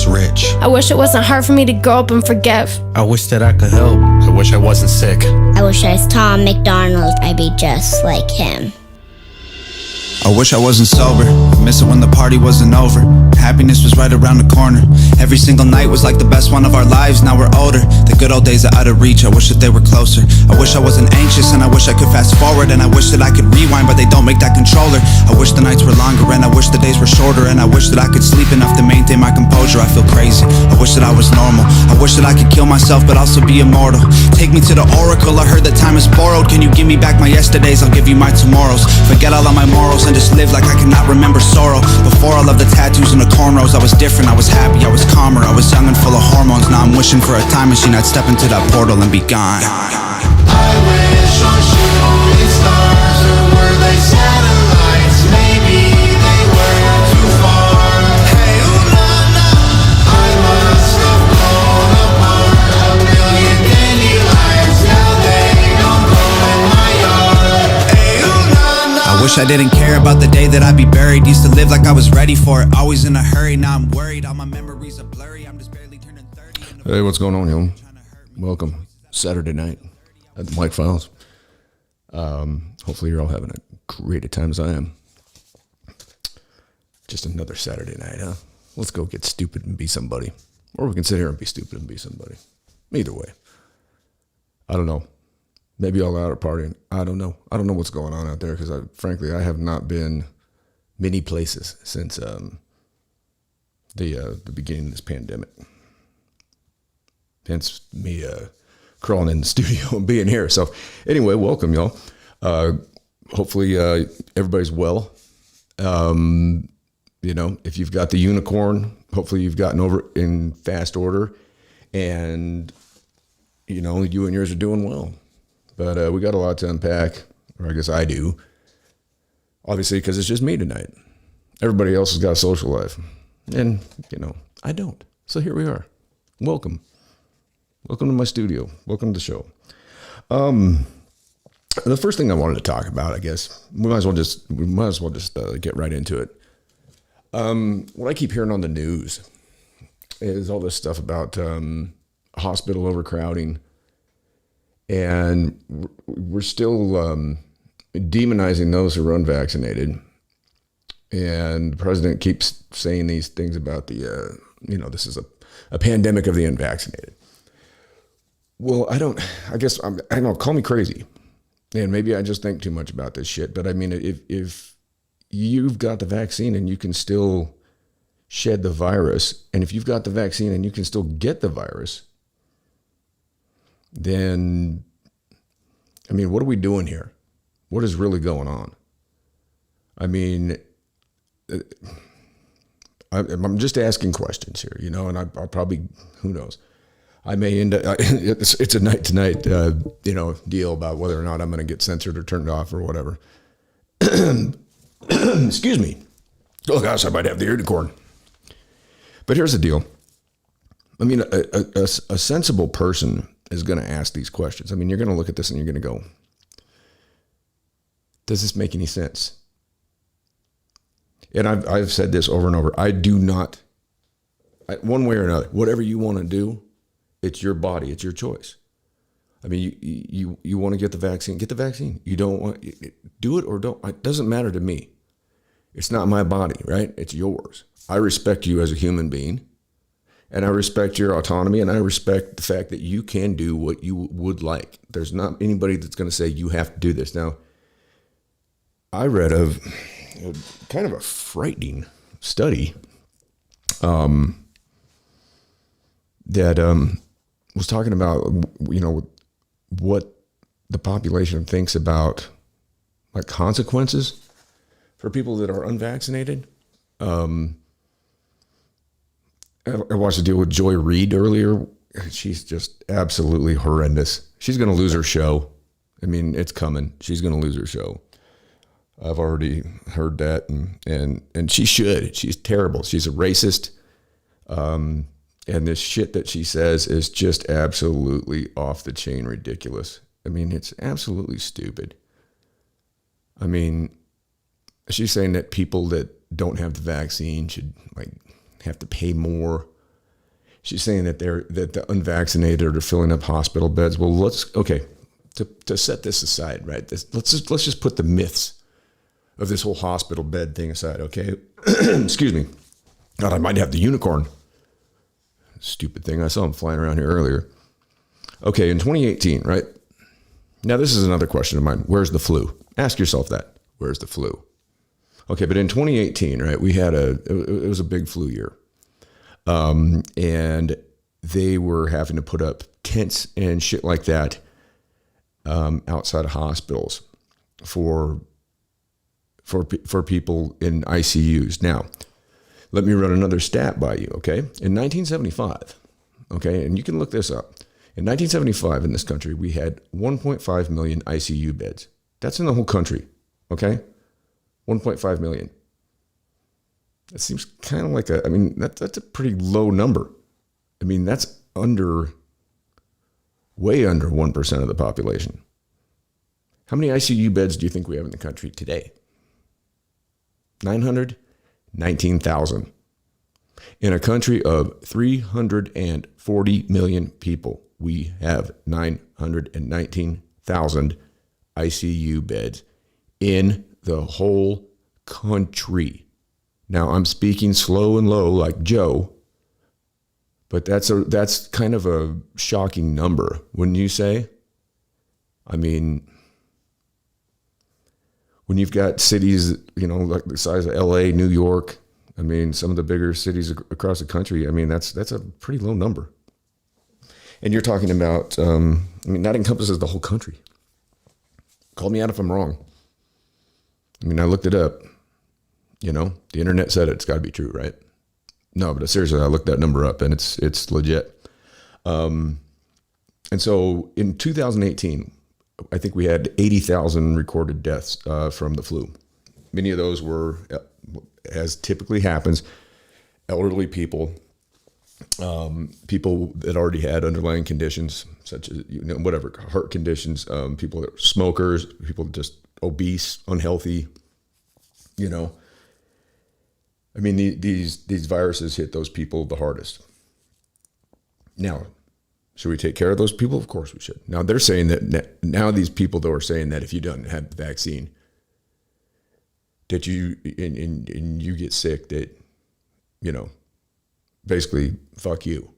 was rich. I wish it wasn't hard for me to grow up and forgive. I wish that I could help. I wish I wasn't sick. I wish I was Tom McDonald. I'd be just like him. I wish I wasn't sober, miss it when the party wasn't over. Happiness was right around the corner. Every single night was like the best one of our lives. Now we're older, the good old days are out of reach. I wish that they were closer. I wish I wasn't anxious and I wish I could fast forward. And I wish that I could rewind, but they don't make that controller. I wish the nights were longer and I wish the days were shorter. And I wish that I could sleep enough to maintain my composure. I feel crazy, I wish that I was normal. I wish that I could kill myself but also be immortal. Take me to the oracle, I heard that time is borrowed. Can you give me back my yesterdays? I'll give you my tomorrows. Forget all of my morals and just live like I cannot remember sorrow. Before all of the tattoos and the cornrows, I was different, I was happy, I was calmer. I was young and full of hormones. Now I'm wishing for a time machine. I'd step into that portal and be gone. I wish on shooting stars, or were they satellites? Maybe they were too far. Hey, ooh la la, I must have blown apart a million dandelions. Now they don't grow in my yard. Hey, ooh la la. I wish I didn't care about the day that I'd be buried. Used to live like I was ready for it, always in a hurry. Now I'm worried, all my memories are blurry. I'm just barely turning 30. Hey, what's going on, yo? Welcome. Saturday night at the Mike Files. Hopefully you're all having a great a time as I am. Just another Saturday night, huh? Let's go get stupid and be somebody. Or we can sit here and be stupid and be somebody. Either way. I don't know. Maybe all out at partying. I don't know. I don't know what's going on out there because frankly, I have not been many places since the beginning of this pandemic. Hence me crawling in the studio and being here. So anyway, welcome, y'all. Hopefully everybody's well. You know, if you've got the unicorn, hopefully you've gotten over it in fast order. And, you know, you and yours are doing well. But we got a lot to unpack, or I guess I do. Obviously, because it's just me tonight. Everybody else has got a social life. And, you know, I don't. So here we are. Welcome. Welcome to my studio. Welcome to the show. The first thing I wanted to talk about, I guess, we might as well just get right into it. What I keep hearing on the news is all this stuff about hospital overcrowding, and we're still demonizing those who are unvaccinated. And the president keeps saying these things about the, this is a pandemic of the unvaccinated. Well, I don't know, call me crazy. And maybe I just think too much about this shit. But I mean, if you've got the vaccine and you can still shed the virus, and if you've got the vaccine and you can still get the virus, then, I mean, what are we doing here? What is really going on? I mean, I'm just asking questions here, and I'll probably, who knows? I may end up, it's a night to night, deal about whether or not I'm going to get censored or turned off or whatever. Excuse me. Oh gosh, I might have the unicorn. But here's the deal. I mean, a sensible person is going to ask these questions. I mean, you're going to look at this and you're going to go, does this make any sense? And I've said this over and over. I do not, one way or another, whatever you want to do, it's your body. It's your choice. I mean, you want to get the vaccine, get the vaccine. You don't want, do it or don't. It doesn't matter to me. It's not my body, right? It's yours. I respect you as a human being, and I respect your autonomy, and I respect the fact that you can do what you would like. There's not anybody that's going to say you have to do this. Now, I read of kind of a frightening study that was talking about, what the population thinks about like consequences for people that are unvaccinated. I watched a deal with Joy Reid earlier. She's just absolutely horrendous. She's going to lose her show. I mean, it's coming. She's going to lose her show. I've already heard that, and she should. She's terrible. She's a racist. And this shit that she says is just absolutely off the chain ridiculous. I mean, it's absolutely stupid. I mean, she's saying that people that don't have the vaccine should like have to pay more She's saying that the unvaccinated are filling up hospital beds. Well, to set this aside, right? Let's just put the myths of this whole hospital bed thing aside, okay? Excuse me. God, I might have the unicorn. Stupid thing. I saw him flying around here earlier. Okay, in 2018, right? Now, this is another question of mine. Where's the flu? Ask yourself that. Where's the flu? Okay, but in 2018, right, it was a big flu year. And they were having to put up tents and shit like that outside of hospitals for people in ICUs. Now, let me run another stat by you, okay? In 1975, okay, and you can look this up. In 1975 in this country, we had 1.5 million ICU beds. That's in the whole country, okay? 1.5 million. That seems kind of like that's a pretty low number. I mean, that's way under 1% of the population. How many ICU beds do you think we have in the country today? 919,000. In a country of 340 million people, we have 919,000 ICU beds in the whole country. Now, I'm speaking slow and low like Joe, but that's kind of a shocking number, wouldn't you say? I mean, when you've got cities, like the size of LA, New York, I mean, some of the bigger cities across the country, I mean, that's a pretty low number. And you're talking about, that encompasses the whole country. Call me out if I'm wrong. I mean, I looked it up. The internet said it's got to be true, right? No, but seriously, I looked that number up and it's legit. And so in 2018, I think we had 80,000 recorded deaths from the flu. Many of those were, as typically happens, elderly people, people that already had underlying conditions such as whatever heart conditions, people that were smokers, people just obese, unhealthy. I mean, these viruses hit those people the hardest. Now, should we take care of those people? Of course we should. Now they're saying that now these people though are saying that if you don't have the vaccine, that you and you get sick, that basically fuck you.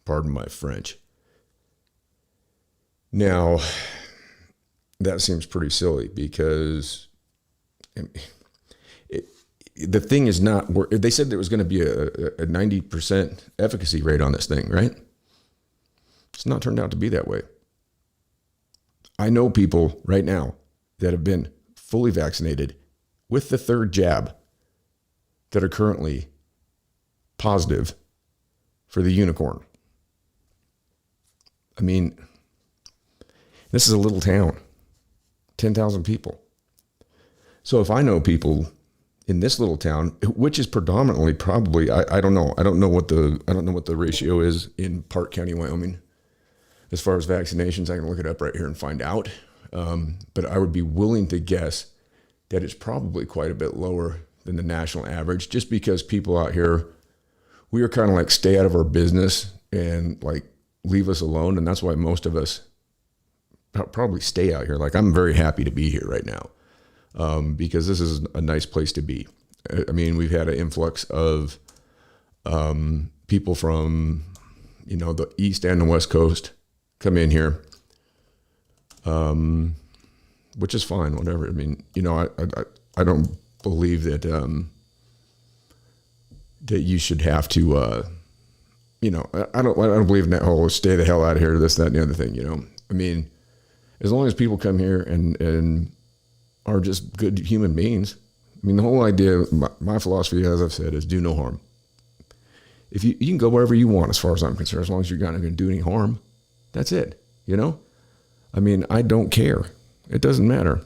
Pardon my French. Now, that seems pretty silly because the thing is not. They said there was going to be a 90% efficacy rate on this thing, right? It's not turned out to be that way. I know people right now that have been fully vaccinated with the third jab that are currently positive for the unicorn. I mean, this is a little town, 10,000 people. So if I know people in this little town, which is predominantly probably, I don't know what the ratio is in Park County, Wyoming. As far as vaccinations, I can look it up right here and find out. But I would be willing to guess that it's probably quite a bit lower than the national average, just because people out here, we are kind of like stay out of our business and like leave us alone. And that's why most of us probably stay out here. Like, I'm very happy to be here right now because this is a nice place to be. I mean, we've had an influx of people from, the East and the West Coast come in here, which is fine, whatever. I mean, I don't believe that that you should have to, I don't believe in that whole stay the hell out of here, this, that, and the other thing. I mean, as long as people come here and are just good human beings. I mean, the whole idea, my philosophy, as I've said, is do no harm. If you can go wherever you want, as far as I'm concerned, as long as you're not going to do any harm, that's it. I mean, I don't care. It doesn't matter.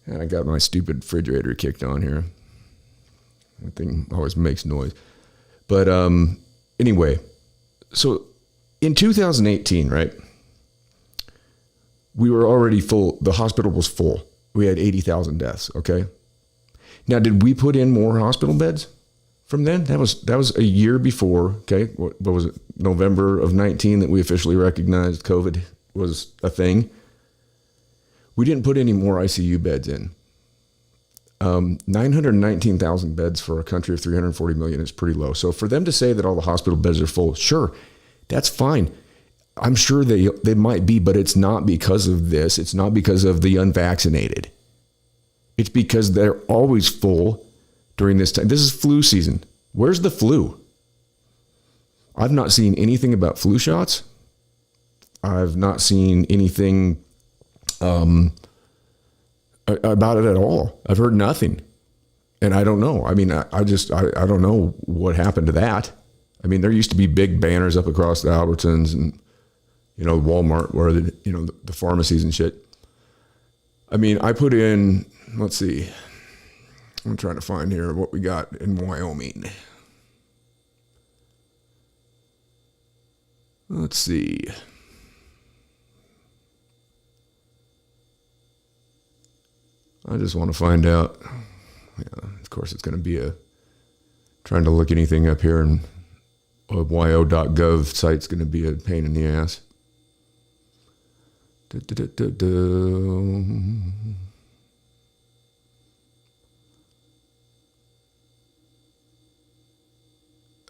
And I got my stupid refrigerator kicked on here. That thing always makes noise. But anyway, so in 2018, right, we were already full. The hospital was full. We had 80,000 deaths, okay? Now, did we put in more hospital beds from then. That was a year before. Okay, what was it? November of 19 that we officially recognized COVID was a thing. We didn't put any more ICU beds in. 919,000 beds for a country of 340 million is pretty low. So for them to say that all the hospital beds are full, sure, that's fine. I'm sure they might be, but it's not because of this. It's not because of the unvaccinated. It's because they're always full during this time. This is flu season. Where's the flu? I've not seen anything about flu shots. I've not seen anything about it at all. I've heard nothing. And I don't know. I mean, I don't know what happened to that. I mean, there used to be big banners up across the Albertsons and, Walmart, where the pharmacies and shit. I mean, I put in, let's see, I'm trying to find here what we got in Wyoming. Let's see. I just want to find out. Yeah, of course, it's going to be trying to look anything up here, and a yo.gov site's going to be a pain in the ass.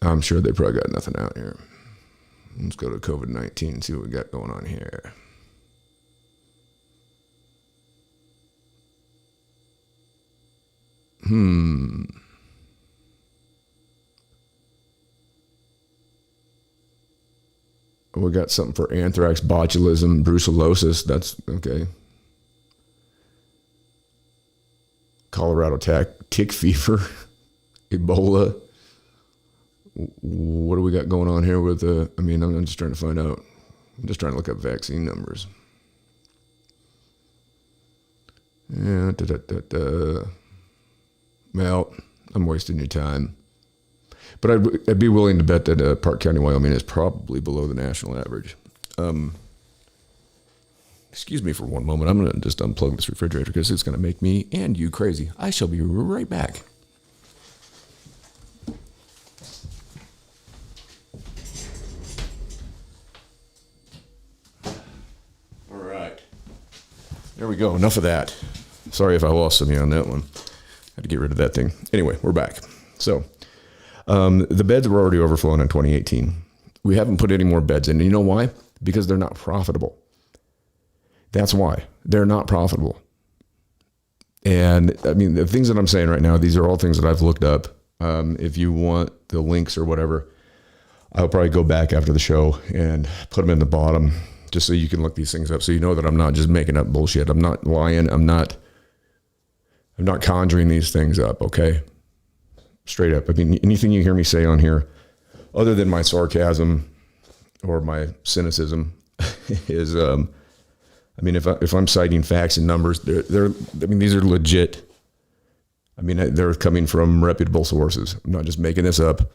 I'm sure they probably got nothing out here. Let's go to COVID-19 and see what we got going on here. We got something for anthrax, botulism, brucellosis. That's okay. Colorado tick fever, Ebola. What do we got going on here with I'm just trying to find out. I'm just trying to look up vaccine numbers. Yeah, Well, I'm wasting your time. But I'd be willing to bet that Park County, Wyoming is probably below the national average. Excuse me for one moment. I'm going to just unplug this refrigerator because it's going to make me and you crazy. I shall be right back. All right. There we go. Enough of that. Sorry if I lost some of you on that one. Had to get rid of that thing. Anyway, we're back. So the beds were already overflowing in 2018. We haven't put any more beds in. And you know why? Because they're not profitable. That's why. They're not profitable. And I mean, the things that I'm saying right now, these are all things that I've looked up. If you want the links or whatever, I'll probably go back after the show and put them in the bottom just so you can look these things up. So you know that I'm not just making up bullshit. I'm not lying. I'm not conjuring these things up, okay? Straight up. I mean, anything you hear me say on here, other than my sarcasm or my cynicism, is, if I'm citing facts and numbers, these are legit. I mean, they're coming from reputable sources. I'm not just making this up.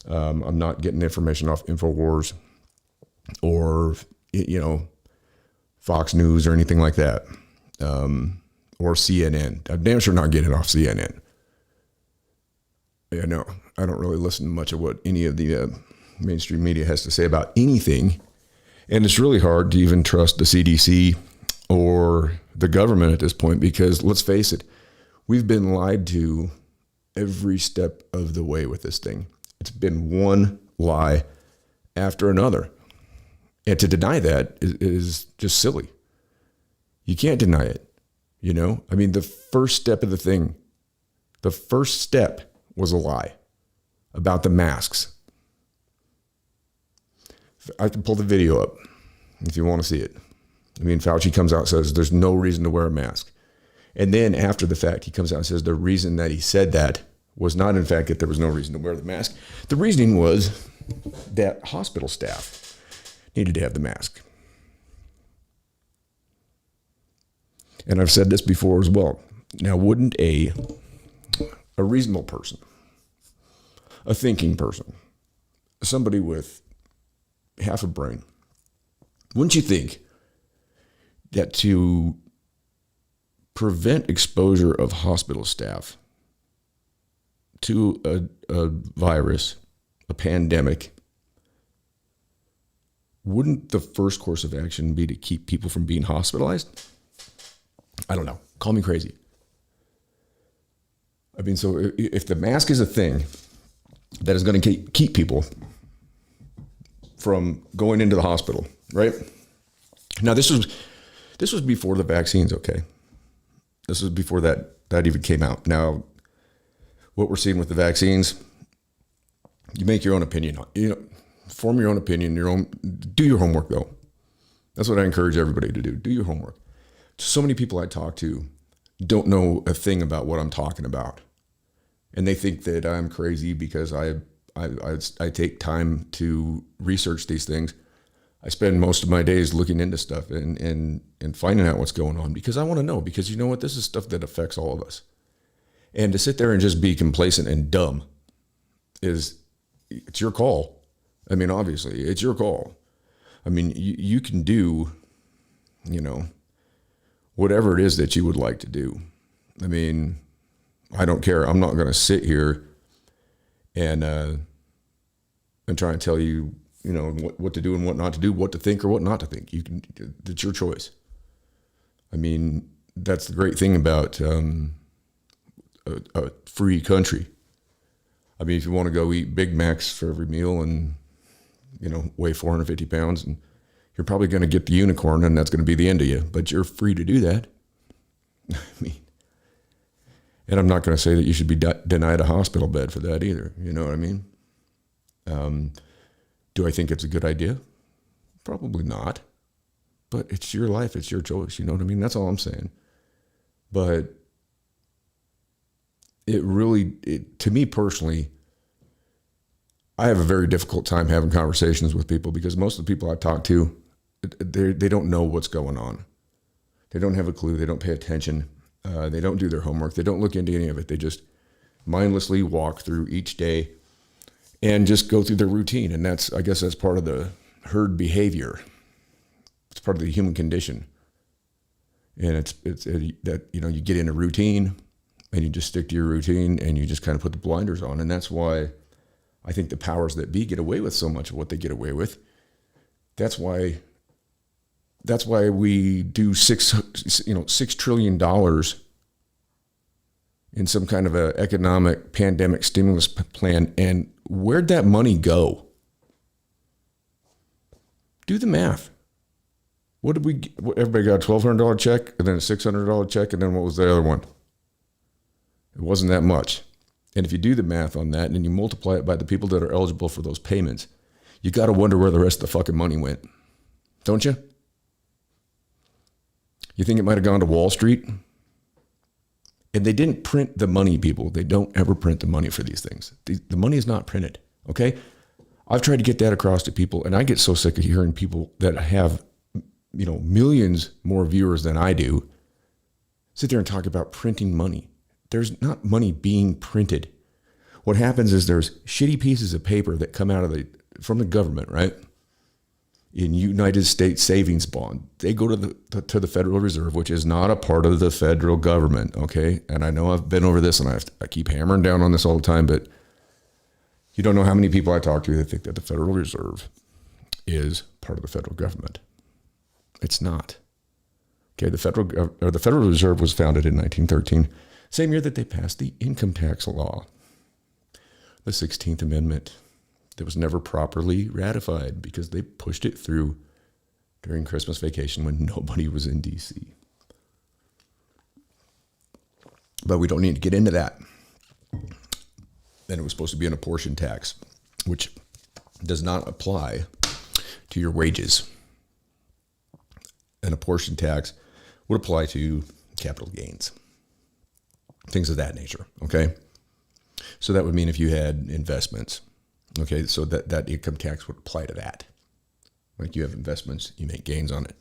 I'm not getting information off InfoWars or, Fox News or anything like that. Or CNN. I'm damn sure not getting it off CNN. Yeah, no, I don't really listen to much of what any of the mainstream media has to say about anything. And it's really hard to even trust the CDC or the government at this point because, let's face it, we've been lied to every step of the way with this thing. It's been one lie after another. And to deny that is just silly. You can't deny it. The first step of the first step was a lie about the masks. I can pull the video up if you want to see it. Fauci comes out and says there's no reason to wear a mask. And then after the fact, he comes out and says the reason that he said that was not, in fact, that there was no reason to wear the mask. The reasoning was that hospital staff needed to have the mask. And I've said this before as well. Now, wouldn't a reasonable person, a thinking person, somebody with half a brain, wouldn't you think that to prevent exposure of hospital staff to a virus, a pandemic, wouldn't the first course of action be to keep people from being hospitalized? I don't know. Call me crazy. I mean, so if the mask is a thing that is going to keep people from going into the hospital, right? Now, this was before the vaccines, okay? This was before that even came out. Now, what we're seeing with the vaccines, you make your own opinion. Form your own opinion, do your homework, though. That's what I encourage everybody to do. Do your homework. So many people I talk to don't know a thing about what I'm talking about. And they think that I'm crazy because I take time to research these things. I spend most of my days looking into stuff and finding out what's going on because I want to know, because you know what? This is stuff that affects all of us. And to sit there and just be complacent and dumb it's your call. I mean, obviously, it's your call. I mean, you can do, whatever it is that you would like to do. I mean, I don't care. I'm not going to sit here and try and tell you, what to do and what not to do, what to think or what not to think. It's your choice. I mean, that's the great thing about a free country. I mean, if you want to go eat Big Macs for every meal and, weigh 450 pounds, and you're probably going to get the unicorn and that's going to be the end of you, but you're free to do that. I mean, and I'm not going to say that you should be denied a hospital bed for that either. You know what I mean? Do I think it's a good idea? Probably not. But it's your life. It's your choice. You know what I mean? That's all I'm saying. But to me personally, I have a very difficult time having conversations with people because most of the people I talk to, they don't know what's going on. They don't have a clue. They don't pay attention. They don't do their homework. They don't look into any of it. They just mindlessly walk through each day and just go through their routine. And I guess that's part of the herd behavior. It's part of the human condition. And it's that, you get in a routine and you just stick to your routine and you just kind of put the blinders on. And that's why I think the powers that be get away with so much of what they get away with. That's why we do $6 trillion in some kind of a economic pandemic stimulus plan. And where'd that money go? Do the math. What did we get? Everybody got a $1,200 check and then a $600 check. And then what was the other one? It wasn't that much. And if you do the math on that and you multiply it by the people that are eligible for those payments, you got to wonder where the rest of the fucking money went. Don't you? You think it might have gone to Wall Street? And they didn't print the money, people. They don't ever print the money for these things. The money is not printed, okay? I've tried to get that across to people, and I get so sick of hearing people that have, millions more viewers than I do sit there and talk about printing money. There's not money being printed. What happens is there's shitty pieces of paper that come out from the government, right? In United States savings bond. They go to the Federal Reserve, which is not a part of the federal government, okay? And I know I've been over this and I keep hammering down on this all the time, but you don't know how many people I talk to that think that the Federal Reserve is part of the federal government. It's not. Okay, the Federal Reserve was founded in 1913, same year that they passed the income tax law, the 16th Amendment. That was never properly ratified because they pushed it through during Christmas vacation when nobody was in D.C. But we don't need to get into that. Then it was supposed to be an apportion tax, which does not apply to your wages. An apportion tax would apply to capital gains, things of that nature, okay? So that would mean if you had investments, okay, so that income tax would apply to that. Like you have investments, you make gains on it.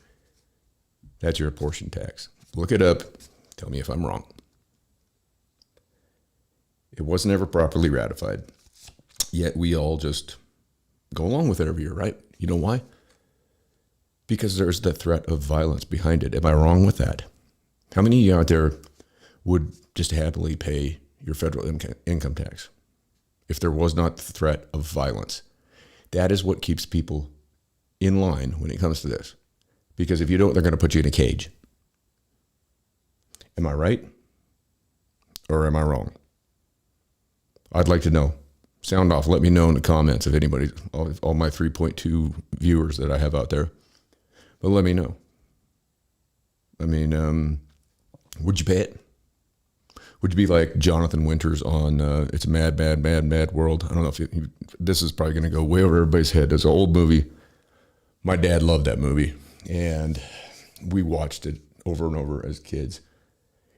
That's your apportion tax. Look it up. Tell me if I'm wrong. It wasn't ever properly ratified. Yet we all just go along with it every year, right? You know why? Because there's the threat of violence behind it. Am I wrong with that? How many of you out there would just happily pay your federal income tax? if there was not the threat of violence. That is what keeps people in line when it comes to this. Because if you don't, they're going to put you in a cage. Am I right? Or am I wrong? I'd like to know. Sound off. Let me know in the comments if anybody, all my 3.2 viewers that I have out there. But let me know. I mean, would you pay it? Would you be like Jonathan Winters on It's a Mad, Mad, Mad, Mad World? I don't know if this is probably going to go way over everybody's head. It's an old movie. My dad loved that movie, and we watched it over and over as kids.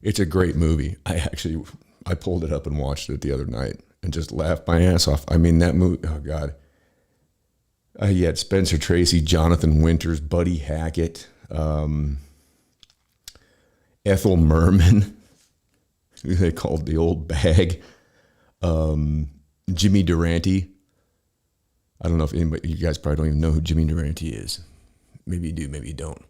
It's a great movie. I pulled it up and watched it the other night and just laughed my ass off. I mean, that movie, oh God. You had Spencer Tracy, Jonathan Winters, Buddy Hackett, Ethel Merman, who they called the old bag, Jimmy Durante. I don't know if anybody, you guys probably don't even know who Jimmy Durante is. Maybe you do, maybe you don't.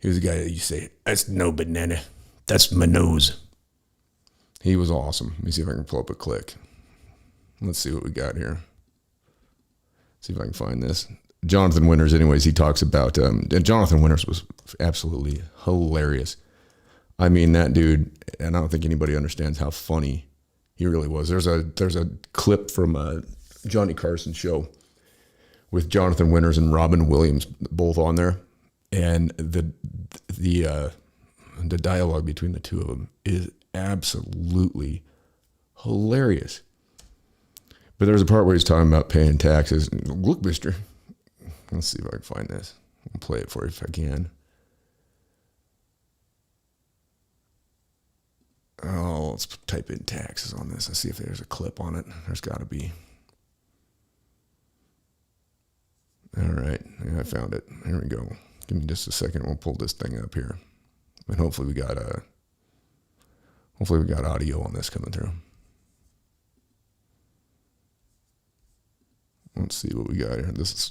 He was a guy that you say, that's no banana, that's my nose. He was awesome. Let me see if I can pull up a click. Let's see what we got here. See if I can find this. Jonathan Winters, anyways, he talks about, and Jonathan Winters was absolutely hilarious. I mean, that dude, and I don't think anybody understands how funny he really was. There's a clip from a Johnny Carson show with Jonathan Winters and Robin Williams both on there, and the dialogue between the two of them is absolutely hilarious. But there's a part where he's talking about paying taxes. Look, mister. Let's see if I can find this. I'll play it for you if I can. Oh, let's type in taxes on this. Let's see if there's a clip on it. There's got to be. All right. Yeah, I found it. Here we go. Give me just a second. We'll pull this thing up here. And hopefully we got audio on this coming through. Let's see what we got here. This is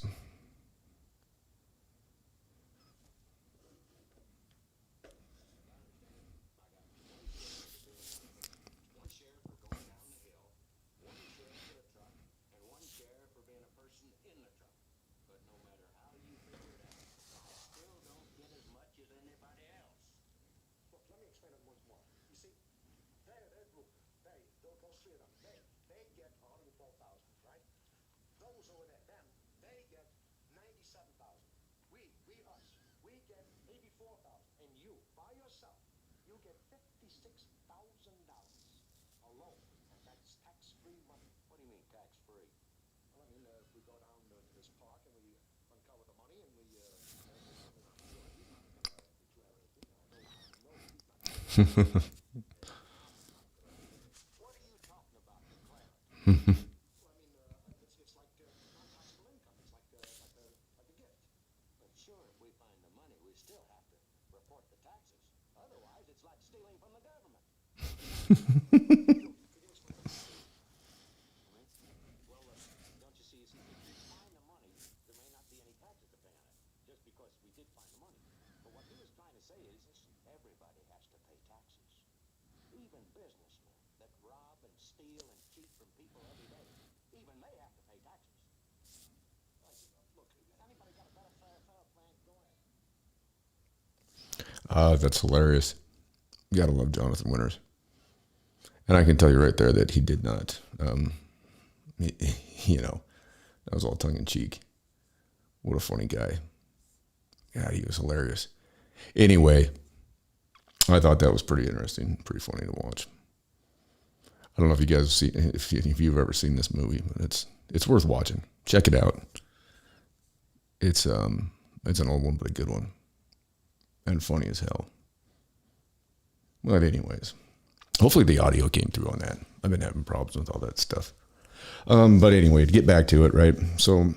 that's hilarious. You gotta love Jonathan Winters. And I can tell you right there that he did not, that was all tongue in cheek. What a funny guy. God, he was hilarious. Anyway, I thought that was pretty interesting, pretty funny to watch. I don't know if you guys see, if you've ever seen this movie, but it's worth watching. Check it out. It's an old one, but a good one. And funny as hell. But anyways, hopefully the audio came through on that. I've been having problems with all that stuff. But anyway, to get back to it, right? So,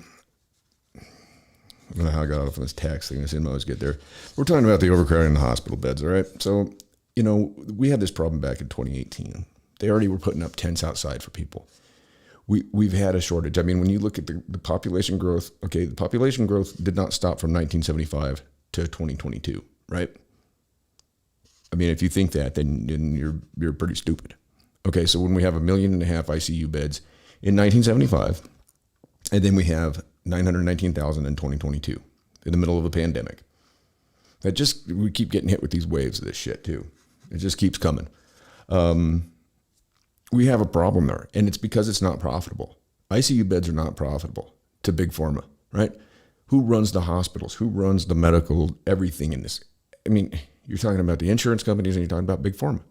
I don't know how I got off on this tax thing. I didn't always get there. We're talking about the overcrowding in the hospital beds, all right? So, we had this problem back in 2018. They already were putting up tents outside for people. We've had a shortage. I mean, when you look at the population growth, okay, the population growth did not stop from 1975 to 2022, right? I mean, if you think that, then you're pretty stupid. Okay, so when we have 1.5 million ICU beds in 1975. And then we have 919,000 in 2022 in the middle of a pandemic. We keep getting hit with these waves of this shit too. It just keeps coming. We have a problem there, and it's because it's not profitable. ICU beds are not profitable to Big Pharma, right? Who runs the hospitals? Who runs the medical, everything in this? I mean, you're talking about the insurance companies and you're talking about Big Pharma.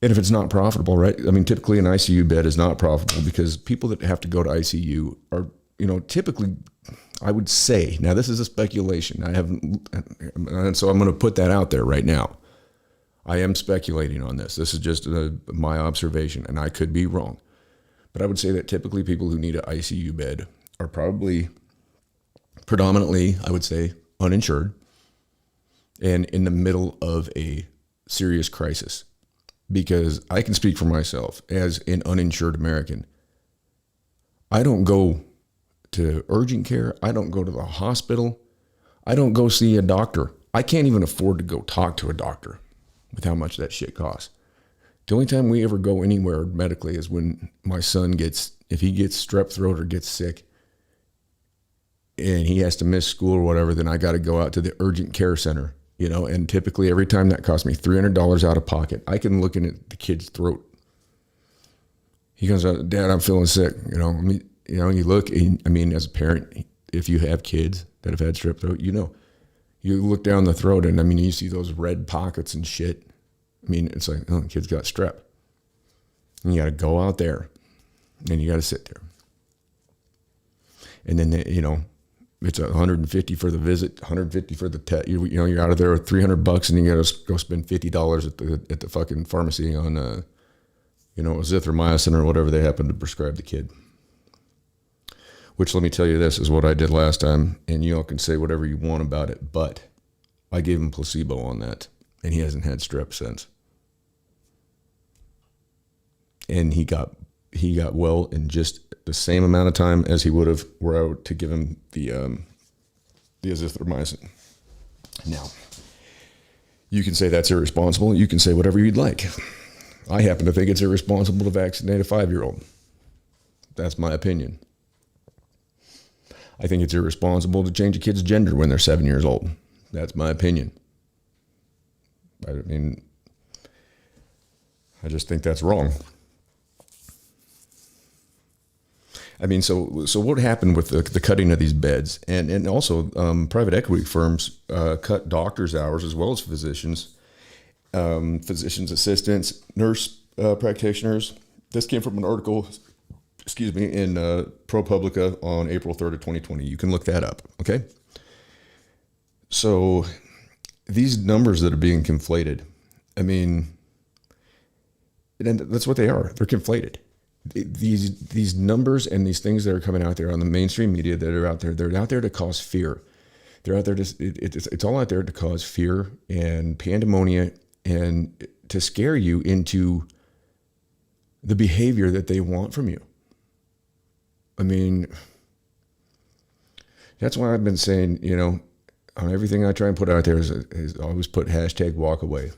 And if it's not profitable, right? I mean, typically an ICU bed is not profitable because people that have to go to ICU are, typically, I would say, now this is a speculation. And so I'm going to put that out there right now. I am speculating on this. This is just my observation, and I could be wrong. But I would say that typically people who need an ICU bed are probably predominantly, I would say, uninsured and in the middle of a serious crisis. Because I can speak for myself as an uninsured American. I don't go to urgent care. I don't go to the hospital. I don't go see a doctor. I can't even afford to go talk to a doctor with how much that shit costs. The only time we ever go anywhere medically is when my son if he gets strep throat or gets sick and he has to miss school or whatever, then I got to go out to the urgent care center, and typically every time that costs me $300 out of pocket. I can look in at the kid's throat. He goes, Dad, I'm feeling sick. You look, as a parent, if you have kids that have had strep throat, you look down the throat and you see those red pockets and shit. It's like, oh, the kid's got strep. And you got to go out there and you got to sit there. And then, it's $150 for the visit, $150 for the test. You're out of there with $300 and you got to go spend $50 at the fucking pharmacy on, azithromycin or whatever they happen to prescribe the kid. Which, let me tell you, this is what I did last time, and you all can say whatever you want about it, but I gave him placebo on that, and he hasn't had strep since. And he got well in just the same amount of time as he would have were I to give him the azithromycin. Now, you can say that's irresponsible. You can say whatever you'd like. I happen to think it's irresponsible to vaccinate a 5-year-old. That's my opinion. I think it's irresponsible to change a kid's gender when they're 7 years old. That's my opinion. I just think that's wrong. So what happened with the cutting of these beds, and also private equity firms cut doctors' hours as well as physicians' assistants, nurse practitioners. This came from an article, in ProPublica on April 3rd of 2020. You can look that up, okay? So these numbers that are being conflated, and that's what they are. They're conflated. These numbers and these things that are coming out there on the mainstream media that are out there, they're out there to cause fear. They're out there it's all out there to cause fear and pandemonium and to scare you into the behavior that they want from you. That's why I've been saying, on everything I try and put out there is always put #walk away.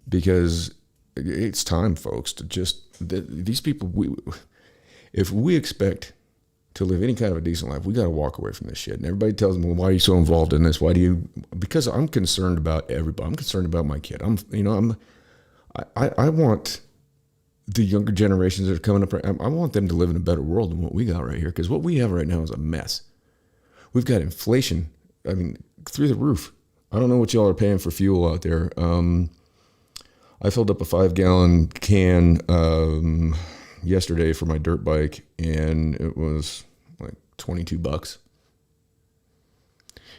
Because it's time, folks, to these people, if we expect to live any kind of a decent life, we got to walk away from this shit. And everybody tells me, well, why are you so involved in this? Because I'm concerned about everybody. I'm concerned about my kid. I want the younger generations that are coming up. I want them to live in a better world than what we got right here. Because what we have right now is a mess. We've got inflation, through the roof. I don't know what y'all are paying for fuel out there. I filled up a 5-gallon can yesterday for my dirt bike, and it was like $22.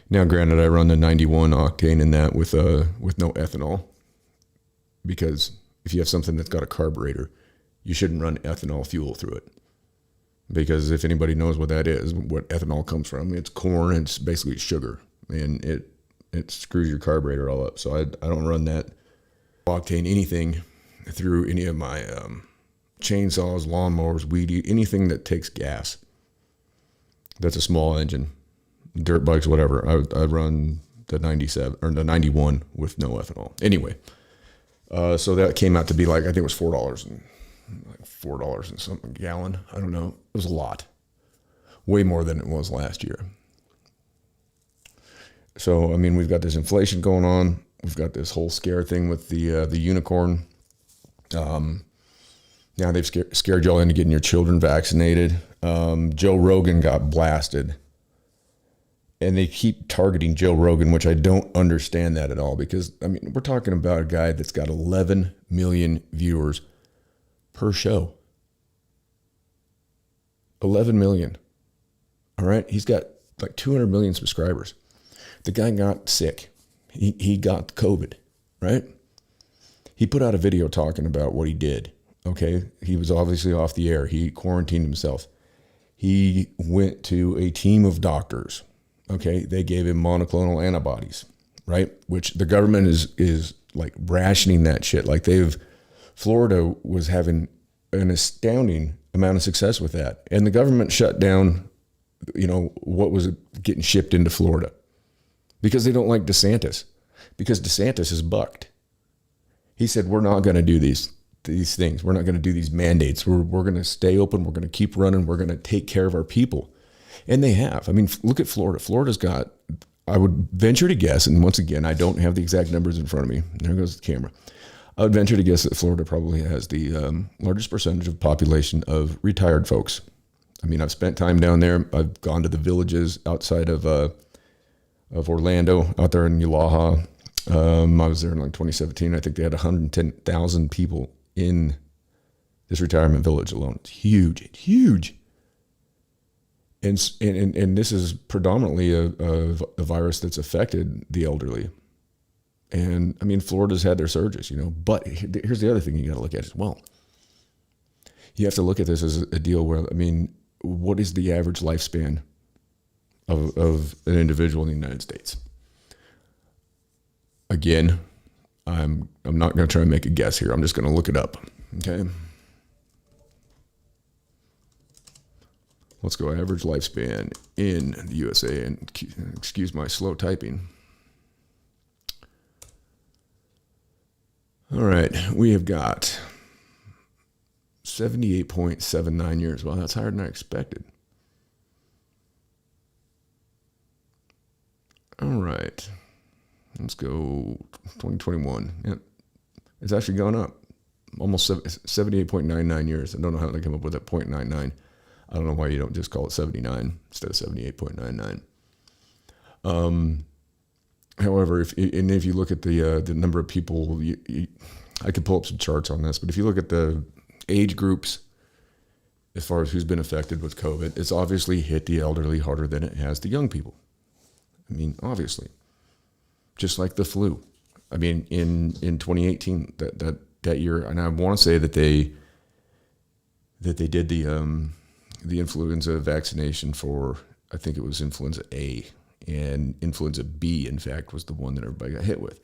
Now, granted, I run the 91 octane in that with no ethanol, because if you have something that's got a carburetor, you shouldn't run ethanol fuel through it. Because if anybody knows what that is, what ethanol comes from, it's corn, and it's basically sugar, and it screws your carburetor all up. So I don't run that octane anything through any of my chainsaws, lawnmowers, weed eat, anything that takes gas. That's a small engine, dirt bikes, whatever. I run the 97 or the 91 with no ethanol. Anyway, so that came out to be like, I think it was $4 like $4 and something a gallon. I don't know. It was a lot. Way more than it was last year. So, I mean, we've got this inflation going on. We've got this whole scare thing with the unicorn. Now they've scared y'all into getting your children vaccinated. Joe Rogan got blasted. And they keep targeting Joe Rogan, which I don't understand that at all. Because, I mean, we're talking about a guy that's got 11 million viewers per show. 11 million. All right? He's got like 200 million subscribers. The guy got sick. He got COVID, right? He put out a video talking about what he did, okay? He was obviously off the air. He quarantined himself. He went to a team of doctors, okay? They gave him monoclonal antibodies, right? Which the government is like rationing that shit. Like Florida was having an astounding amount of success with that. And the government shut down, what was getting shipped into Florida. Because they don't like DeSantis. Because DeSantis is bucked. He said, we're not going to do these things. We're not going to do these mandates. We're going to stay open. We're going to keep running. We're going to take care of our people. And they have. I mean, look at Florida. Florida's got, I would venture to guess, and once again, I don't have the exact numbers in front of me. There goes the camera. I would venture to guess that Florida probably has the largest percentage of population of retired folks. I mean, I've spent time down there. I've gone to the villages outside of Orlando, out there in Ulaha. I was there in like 2017. I think they had 110,000 people in this retirement village alone. It's huge. It's huge. And this is predominantly a virus that's affected the elderly. And I mean, Florida's had their surges, but here's the other thing you got to look at as well. You have to look at this as a deal where, I mean, what is the average lifespan of an individual in the United States? Again, I'm not going to try and make a guess here. I'm just going to look it up. Okay. Let's go average lifespan in the USA, and excuse my slow typing. All right, we have got 78.79 years. Well, that's higher than I expected. All right, let's go 2021. Yep, it's actually gone up. Almost 78.99 years. I don't know how they come up with that 0.99. I don't know why you don't just call it 79 instead of 78.99. However, if you look at the number of people, I could pull up some charts on this, but if you look at the age groups, as far as who's been affected with COVID, it's obviously hit the elderly harder than it has the young people. I mean, obviously, just like the flu. I mean, in 2018, that year, and I want to say that they did the influenza vaccination for, I think it was influenza A, and influenza B, in fact, was the one that everybody got hit with.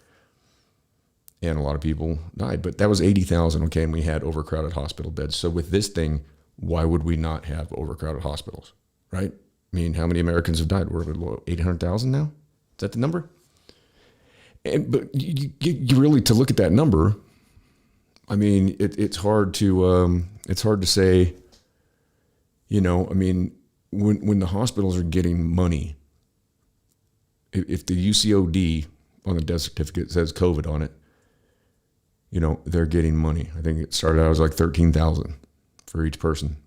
And a lot of people died, but that was 80,000, okay, and we had overcrowded hospital beds. So with this thing, why would we not have overcrowded hospitals, right? I mean, how many Americans have died? We're at 800,000 now? Is that the number? But you really, to look at that number, I mean, it's hard to say, I mean, when the hospitals are getting money, if the UCOD on the death certificate says COVID on it, they're getting money. I think it started out as like 13,000 for each person.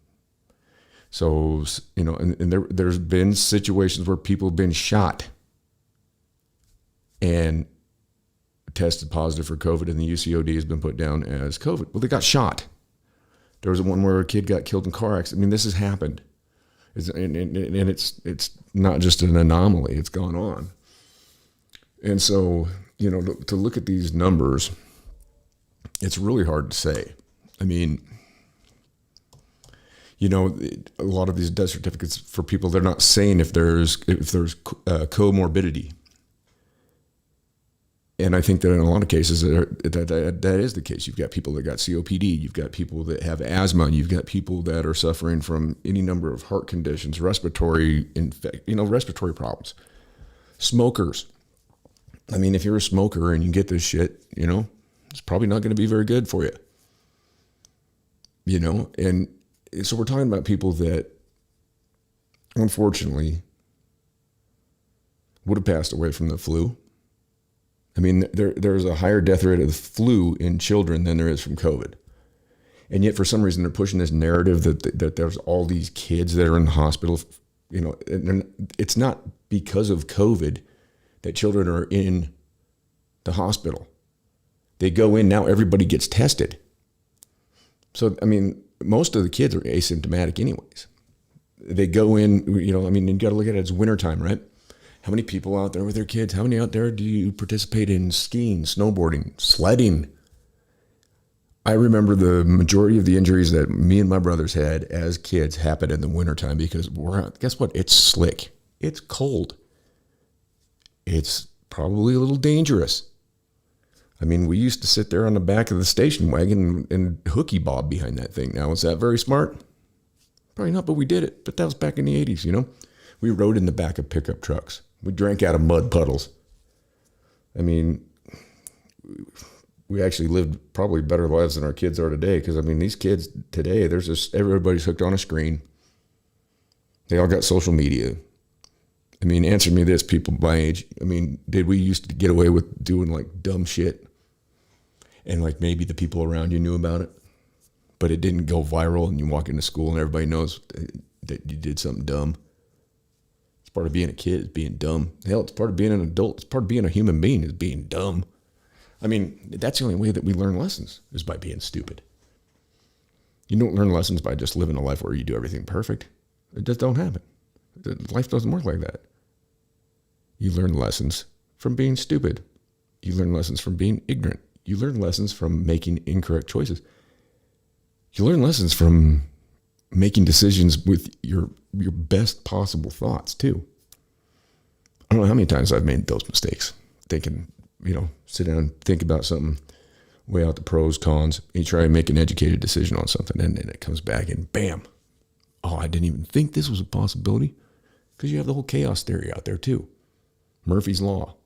So, and there's been situations where people have been shot and tested positive for COVID, and the UCOD has been put down as COVID. Well, they got shot. There was one where a kid got killed in a car accident. I mean, this has happened. And it's not just an anomaly. It's gone on. And so, to look at these numbers, it's really hard to say. I mean, a lot of these death certificates for people, they're not saying if there's comorbidity. And I think that in a lot of cases that is the case. You've got people that got COPD, you've got people that have asthma, you've got people that are suffering from any number of heart conditions, respiratory problems, smokers. I mean, if you're a smoker and you get this shit, it's probably not going to be very good for you. And so we're talking about people that unfortunately would have passed away from the flu. I mean, there's a higher death rate of the flu in children than there is from COVID. And yet for some reason they're pushing this narrative that there's all these kids that are in the hospital, and it's not because of COVID that children are in the hospital. They go in now, everybody gets tested. So, I mean, most of the kids are asymptomatic anyways. They go in, you got to look at it as wintertime, right? How many people out there with their kids? How many out there do you participate in skiing, snowboarding, sledding? I remember the majority of the injuries that me and my brothers had as kids happened in the wintertime because guess what? It's slick. It's cold. It's probably a little dangerous. I mean, we used to sit there on the back of the station wagon and hooky bob behind that thing. Now, is that very smart? Probably not, but we did it. But that was back in the 80s, We rode in the back of pickup trucks. We drank out of mud puddles. I mean, we actually lived probably better lives than our kids are today. Because, I mean, these kids today, everybody's hooked on a screen. They all got social media. I mean, answer me this, people my age. I mean, did we used to get away with doing like dumb shit? And like maybe the people around you knew about it, but it didn't go viral and you walk into school and everybody knows that you did something dumb. It's part of being a kid, is being dumb. Hell, it's part of being an adult. It's part of being a human being, is being dumb. I mean, that's the only way that we learn lessons, is by being stupid. You don't learn lessons by just living a life where you do everything perfect. It just don't happen. Life doesn't work like that. You learn lessons from being stupid. You learn lessons from being ignorant. You learn lessons from making incorrect choices. You learn lessons from making decisions with your best possible thoughts too. I don't know how many times I've made those mistakes, thinking, sit down and think about something, weigh out the pros, cons, and you try and make an educated decision on something, and then it comes back and bam. Oh, I didn't even think this was a possibility. Because you have the whole chaos theory out there too. Murphy's Law,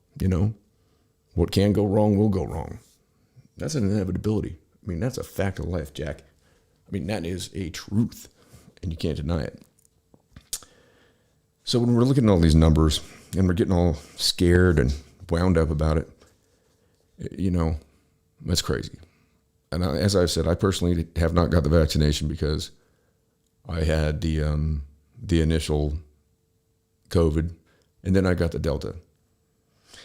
What can go wrong will go wrong. That's an inevitability. I mean, that's a fact of life, Jack. I mean, that is a truth, and you can't deny it. So when we're looking at all these numbers, and we're getting all scared and wound up about it, that's crazy. And as I've said, I personally have not got the vaccination because I had the initial COVID, and then I got the Delta.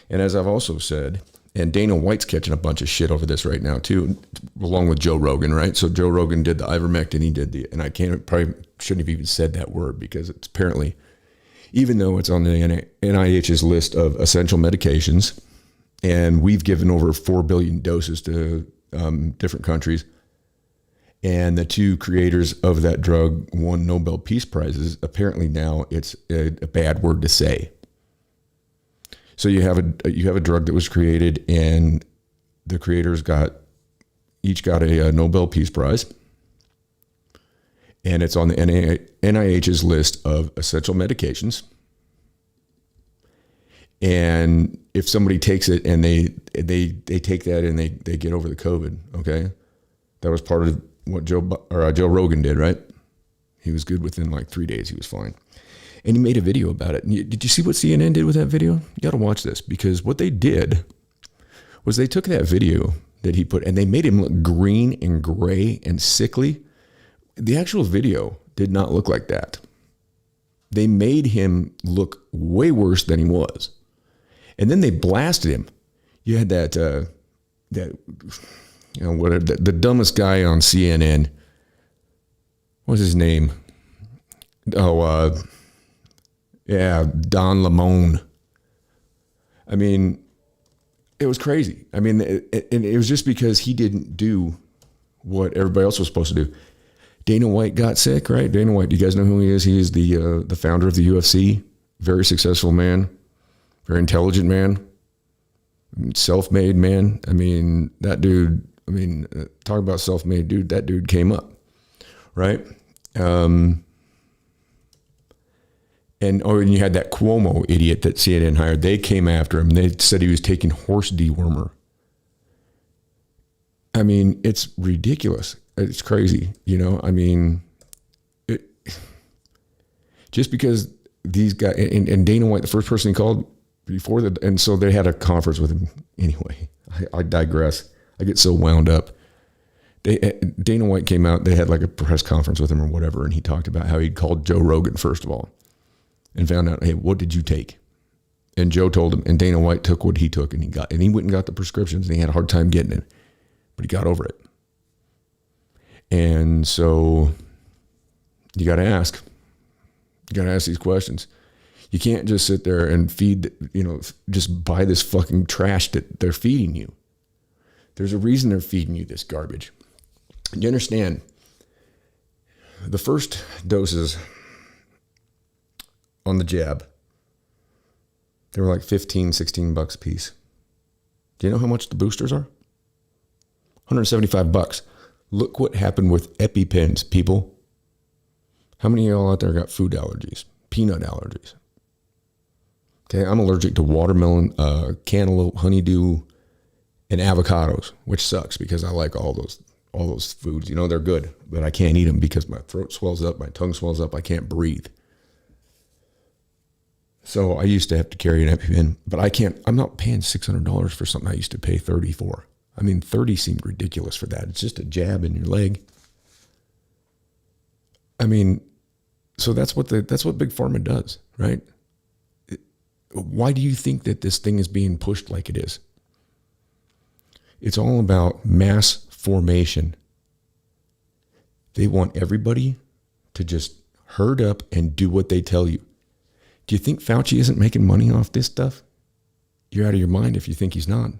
And as I've also said, and Dana White's catching a bunch of shit over this right now too, along with Joe Rogan, right? So Joe Rogan did the ivermectin, he did and I probably shouldn't have even said that word because it's apparently, even though it's on the NIH's list of essential medications, and we've given over 4 billion doses to different countries, and the two creators of that drug won Nobel Peace Prizes, apparently now it's a bad word to say. So you have a drug that was created, and the creators each got a Nobel Peace Prize, and it's on the NIH's list of essential medications. And if somebody takes it and they take that and they get over the COVID, okay, that was part of what Joe Rogan did, right? He was good within like 3 days. He was fine. And he made a video about it. And did you see what CNN did with that video? You got to watch this, because what they did was they took that video that he put and they made him look green and gray and sickly. The actual video did not look like that. They made him look way worse than he was. And then they blasted him. You had the dumbest guy on CNN. What's his name? Don Lemon. I mean, it was crazy. I mean, it was just because he didn't do what everybody else was supposed to do. Dana White got sick, right? Dana White, do you guys know who he is? He is the founder of the UFC. Very successful man. Very intelligent man. Self-made man. I mean, that dude, talk about self-made dude. That dude came up, right? And you had that Cuomo idiot that CNN hired. They came after him. They said he was taking horse dewormer. I mean, it's ridiculous. It's crazy. You know, I mean, just because these guys, and Dana White, the first person he called before that, and so they had a conference with him anyway. I digress. I get so wound up. Dana White came out, they had like a press conference with him or whatever, and he talked about how he'd called Joe Rogan, first of all, and found out, hey, what did you take? And Joe told him, and Dana White took what he took, and he went and got the prescriptions, and he had a hard time getting it, but he got over it. And so you got to ask. You got to ask these questions. You can't just sit there and feed, just buy this fucking trash that they're feeding you. There's a reason they're feeding you this garbage. You understand, the first doses on the jab, they were like $15-16 a piece. Do you know how much the boosters are? $175. Look what happened with EpiPens, people. How many of y'all out there got food allergies, peanut allergies? Okay, I'm allergic to watermelon, cantaloupe, honeydew, and avocados, which sucks because I like all those foods. They're good, but I can't eat them because my throat swells up, my tongue swells up, I can't breathe. So I used to have to carry an EpiPen, but I'm not paying $600 for something I used to pay $30 for. I mean, $30 seemed ridiculous for that. It's just a jab in your leg. I mean, so that's what Big Pharma does, right? Why do you think that this thing is being pushed like it is? It's all about mass formation. They want everybody to just herd up and do what they tell you. Do you think Fauci isn't making money off this stuff? You're out of your mind if you think he's not.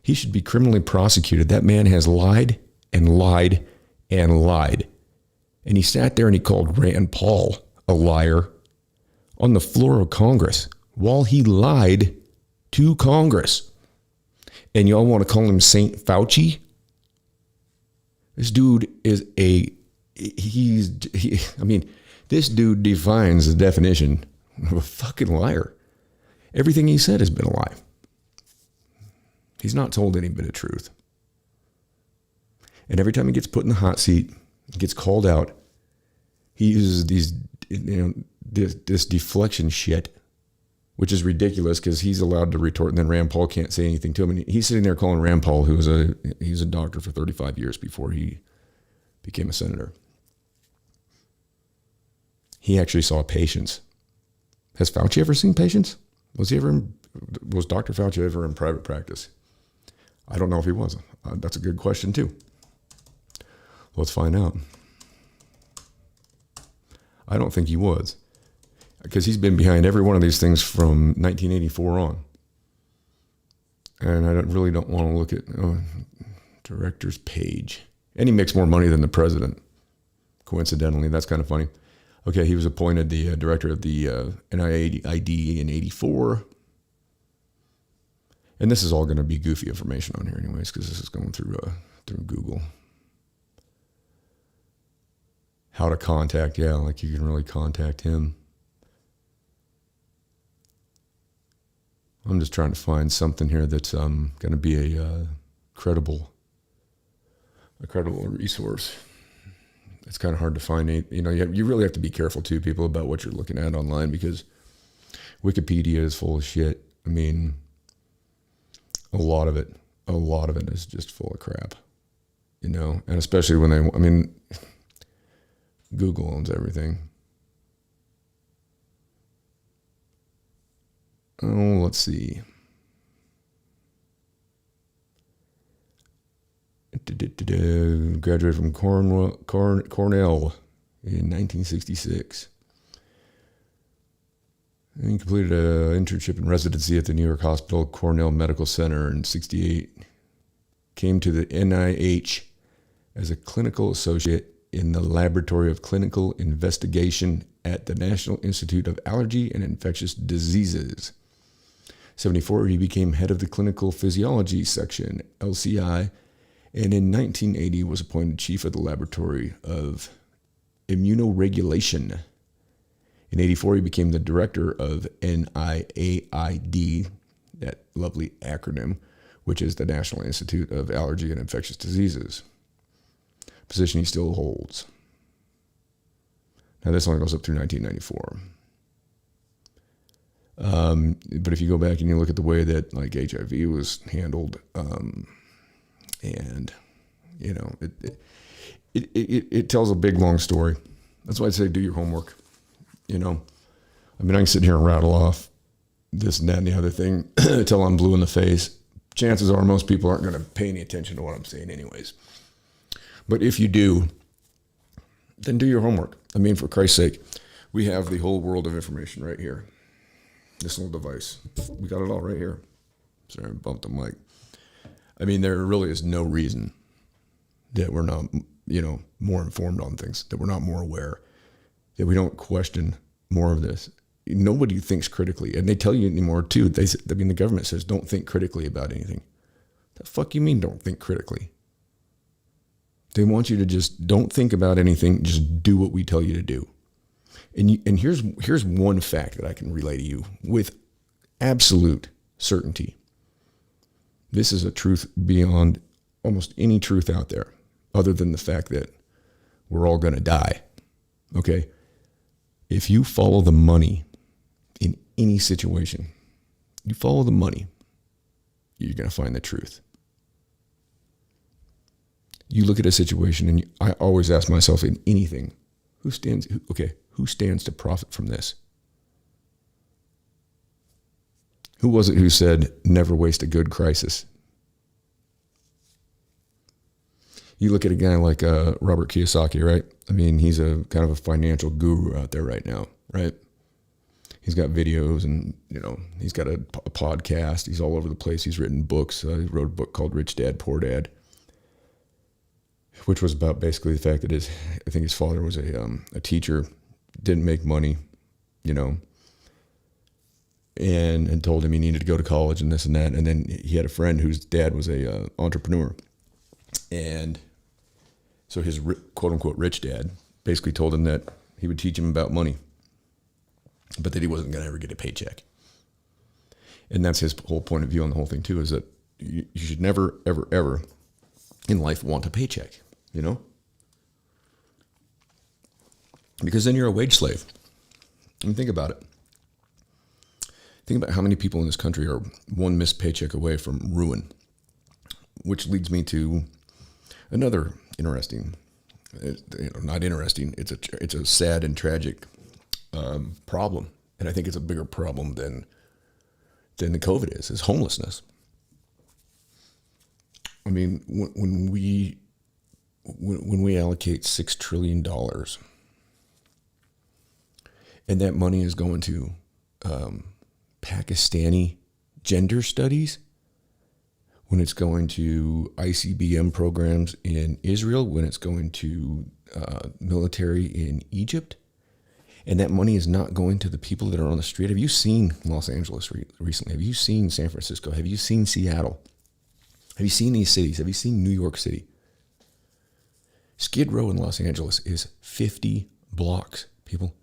He should be criminally prosecuted. That man has lied and lied and lied. And he sat there and he called Rand Paul a liar on the floor of Congress while he lied to Congress. And y'all want to call him Saint Fauci? This dude is this dude defines the definition of a fucking liar. Everything he said has been a lie. He's not told any bit of truth. And every time he gets put in the hot seat, gets called out, he uses this deflection shit, which is ridiculous because he's allowed to retort, and then Rand Paul can't say anything to him. And he's sitting there calling Rand Paul, who was he's a doctor for 35 years before he became a senator. He actually saw patients. Has Fauci ever seen patients? Was Dr. Fauci ever in private practice? I don't know if he was. That's a good question too. Let's find out. I don't think he was, because he's been behind every one of these things from 1984 on. And I really don't want to look at director's page. And he makes more money than the president, coincidentally. That's kind of funny. Okay, he was appointed the director of the NIAID in 84. And this is all going to be goofy information on here anyways, because this is going through Google. How to contact, like you can really contact him. I'm just trying to find something here that's going to be a credible resource. It's kind of hard to find. You really have to be careful too, people, about what you're looking at online, because Wikipedia is full of shit. I mean, a lot of it is just full of crap, and especially when Google owns everything. Oh, let's see. Graduated from Cornell in 1966. And he completed an internship and residency at the New York Hospital Cornell Medical Center in 1968. Came to the NIH as a clinical associate in the Laboratory of Clinical Investigation at the National Institute of Allergy and Infectious Diseases. 1974, he became head of the Clinical Physiology Section, LCI, and in 1980 was appointed chief of the Laboratory of Immunoregulation. In 1984, he became the director of NIAID, that lovely acronym, which is the National Institute of Allergy and Infectious Diseases, position he still holds. Now, this only goes up through 1994. But if you go back and you look at the way that like HIV was handled, and you know, it tells a big long story. That's why I say do your homework. You know, I mean, I can sit here and rattle off this and that and the other thing until I'm blue in the face. Chances are most people aren't going to pay any attention to what I'm saying, anyways. But if you do, then do your homework. I mean, for Christ's sake, we have the whole world of information right here. This little device. We got it all right here. Sorry, I bumped the mic. I mean, there really is no reason that we're not, you know, more informed on things, that we're not more aware, that we don't question more of this. Nobody thinks critically. And they tell you anymore, too. The government says don't think critically about anything. The fuck you mean don't think critically? They want you to just don't think about anything. Just do what we tell you to do. And here's one fact that I can relay to you with absolute certainty. This is a truth beyond almost any truth out there, other than the fact that we're all going to die. Okay? If you follow the money in any situation, you follow the money, you're going to find the truth. You look at a situation, and I always ask myself in anything, who stands to profit from this? Who was it who said, never waste a good crisis? You look at a guy like Robert Kiyosaki, right? I mean, he's a kind of a financial guru out there right now, right? He's got videos and, you know, he's got a podcast. He's all over the place. He's written books. He wrote a book called Rich Dad, Poor Dad, which was about basically the fact that I think his father was a teacher, didn't make money, you know, and told him he needed to go to college and this and that. And then he had a friend whose dad was a entrepreneur. And so his quote unquote rich dad basically told him that he would teach him about money, but that he wasn't going to ever get a paycheck. And that's his whole point of view on the whole thing too, is that you should never, ever, ever in life want a paycheck, you know? Because then you're a wage slave. I mean, think about it. Think about how many people in this country are one missed paycheck away from ruin, which leads me to another interesting, not interesting, it's a sad and tragic problem. And I think it's a bigger problem than the COVID is homelessness. I mean, when we allocate $6 trillion, and that money is going to Pakistani gender studies, when it's going to ICBM programs in Israel, when it's going to military in Egypt, and that money is not going to the people that are on the street. Have you seen Los Angeles recently? Have you seen San Francisco? Have you seen Seattle? Have you seen these cities? Have you seen New York City? Skid Row in Los Angeles is 50 blocks, people.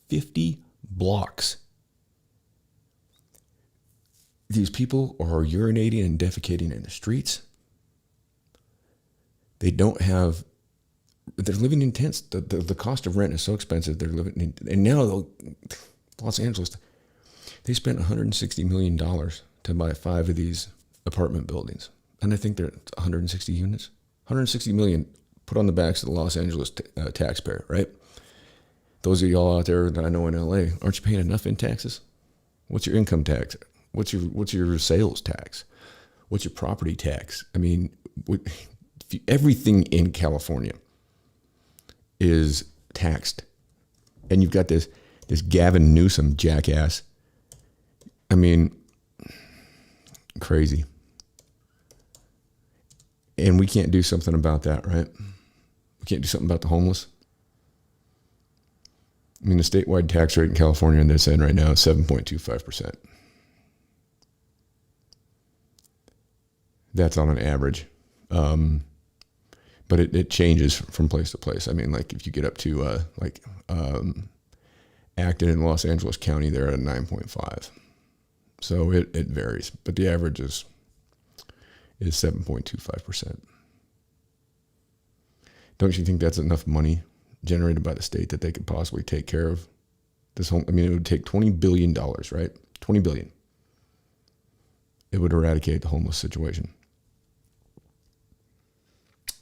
50 blocks. These people are urinating and defecating in the streets. They're living in tents. The cost of rent is so expensive. They're living in, and now Los Angeles, they spent $160 million to buy 5 of these apartment buildings. And I think they're 160 units. 160 million put on the backs of the Los Angeles taxpayer, right? Those of y'all out there that I know in LA, aren't you paying enough in taxes? What's your income tax? What's your sales tax? What's your property tax? I mean, everything in California is taxed. And you've got this Gavin Newsom jackass. I mean, crazy. And we can't do something about that, right? We can't do something about the homeless. I mean, the statewide tax rate in California, they're saying right now, is 7.25%. That's on an average. But it changes from place to place. I mean, like if you get up to Acton in Los Angeles County, they're at a 9.5. So it varies. But the average is is 7.25%. Don't you think that's enough money generated by the state that they could possibly take care of this whole? I mean, it would take $20 billion, right? $20 billion. It would eradicate the homeless situation.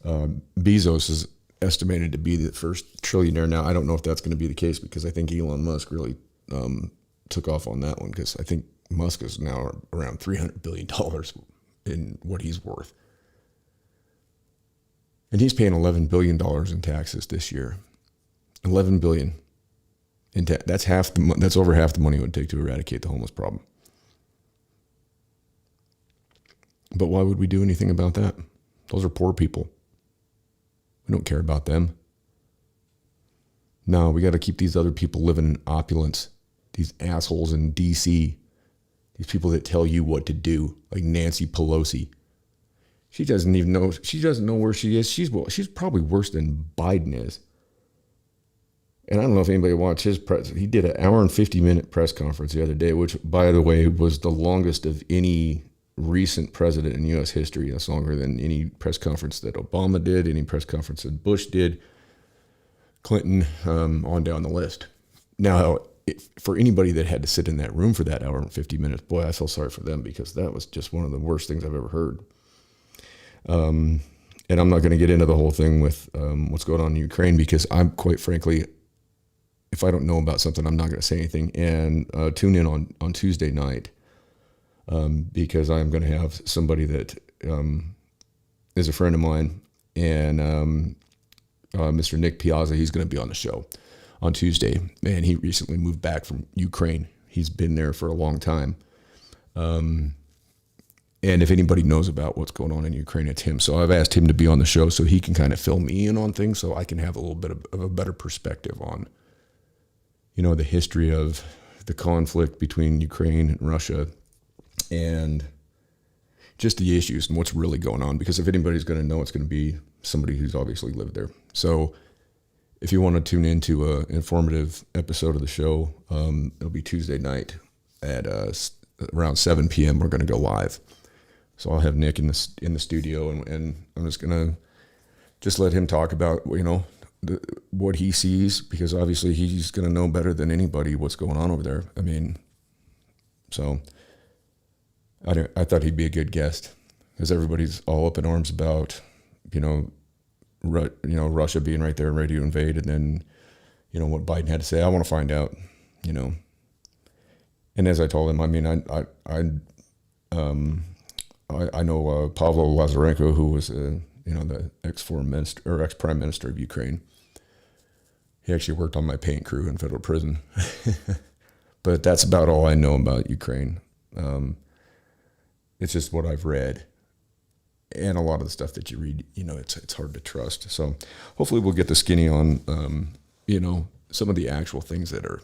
Bezos is estimated to be the first trillionaire. Now, I don't know if that's going to be the case because I think Elon Musk really took off on that one, because I think Musk is now around $300 billion in what he's worth. And he's paying $11 billion in taxes this year. $11 billion. That's that's over half the money it would take to eradicate the homeless problem. But why would we do anything about that? Those are poor people. We don't care about them. No, we got to keep these other people living in opulence. These assholes in D.C. These people that tell you what to do, like Nancy Pelosi. She doesn't even know. She doesn't know where she is. She's probably worse than Biden is. And I don't know if anybody watched his press. He did an hour and 50-minute press conference the other day, which, by the way, was the longest of any recent president in U.S. history. That's longer than any press conference that Obama did, any press conference that Bush did, Clinton, on down the list. Now, for anybody that had to sit in that room for that hour and 50 minutes, boy, I feel sorry for them, because that was just one of the worst things I've ever heard. And I'm not going to get into the whole thing with what's going on in Ukraine, because I'm, quite frankly, if I don't know about something, I'm not going to say anything. And tune in on Tuesday night, because I'm going to have somebody that is a friend of mine, and Mr. Nick Piazza. He's going to be on the show on Tuesday, and he recently moved back from Ukraine. He's been there for a long time. And if anybody knows about what's going on in Ukraine, it's him. So I've asked him to be on the show so he can kind of fill me in on things, so I can have a little bit of a better perspective on, the history of the conflict between Ukraine and Russia, and just the issues and what's really going on. Because if anybody's going to know, it's going to be somebody who's obviously lived there. So if you want to tune into an informative episode of the show, it'll be Tuesday night at around 7 p.m. We're going to go live. So I'll have Nick in the studio, and I'm just going to let him talk about, what he sees, because obviously he's going to know better than anybody what's going on over there. I mean, so I thought he'd be a good guest, because everybody's all up in arms about, Russia being right there and ready to invade, and then, what Biden had to say. I want to find out, And as I told him, I mean, I know Pavlo Lazarenko, who was the ex-prime minister of Ukraine. He actually worked on my paint crew in federal prison. But that's about all I know about Ukraine. It's just what I've read. And a lot of the stuff that you read, it's hard to trust. So hopefully we'll get the skinny on, some of the actual things that are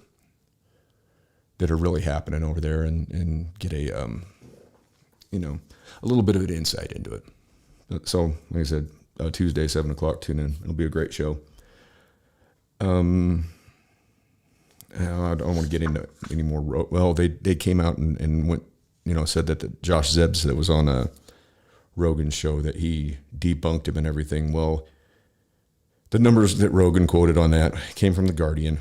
really happening over there, and get a little bit of an insight into it. So, like I said, Tuesday, 7 o'clock, tune in. It'll be a great show. I don't want to get into any more. Well, they came out and went, said that Josh Zebs that was on a Rogan show, that he debunked him and everything. Well, the numbers that Rogan quoted on that came from The Guardian,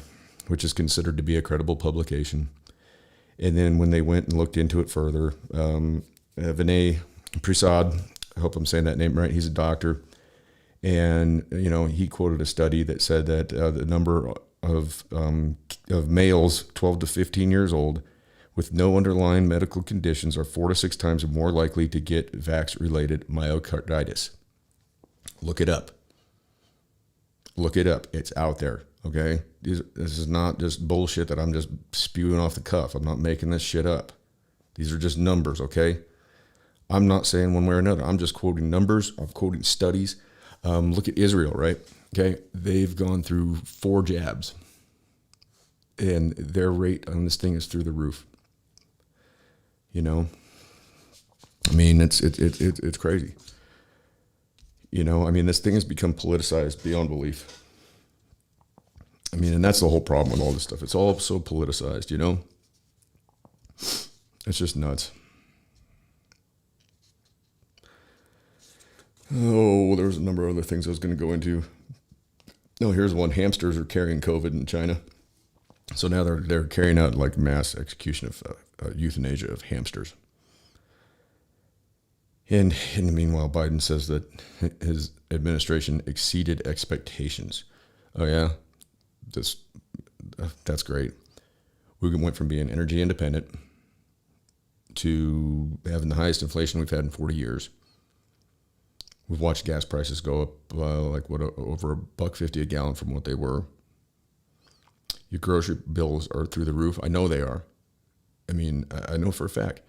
which is considered to be a credible publication. And then when they went and looked into it further, Vinay Prasad, I hope I'm saying that name right, he's a doctor, and he quoted a study that said that the number of males 12 to 15 years old with no underlying medical conditions are 4 to 6 times more likely to get vax-related myocarditis. Look it up. It's out there, okay? This is not just bullshit that I'm just spewing off the cuff. I'm not making this shit up. These are just numbers, okay? I'm not saying one way or another. I'm just quoting numbers. I'm quoting studies. Look at Israel, right? Okay, they've gone through 4 jabs, and their rate on this thing is through the roof. I mean, it's crazy. I mean, this thing has become politicized beyond belief. I mean, and that's the whole problem with all this stuff. It's all so politicized, It's just nuts. Oh, there was a number of other things I was going to go into. Oh, here's one. Hamsters are carrying COVID in China. So now they're carrying out like mass execution of euthanasia of hamsters. And in the meanwhile, Biden says that his administration exceeded expectations. Oh yeah, that's great. We went from being energy independent to having the highest inflation we've had in 40 years. We've watched gas prices go up over $1.50 a gallon from what they were. Your grocery bills are through the roof. I know they are. I mean, I know for a fact.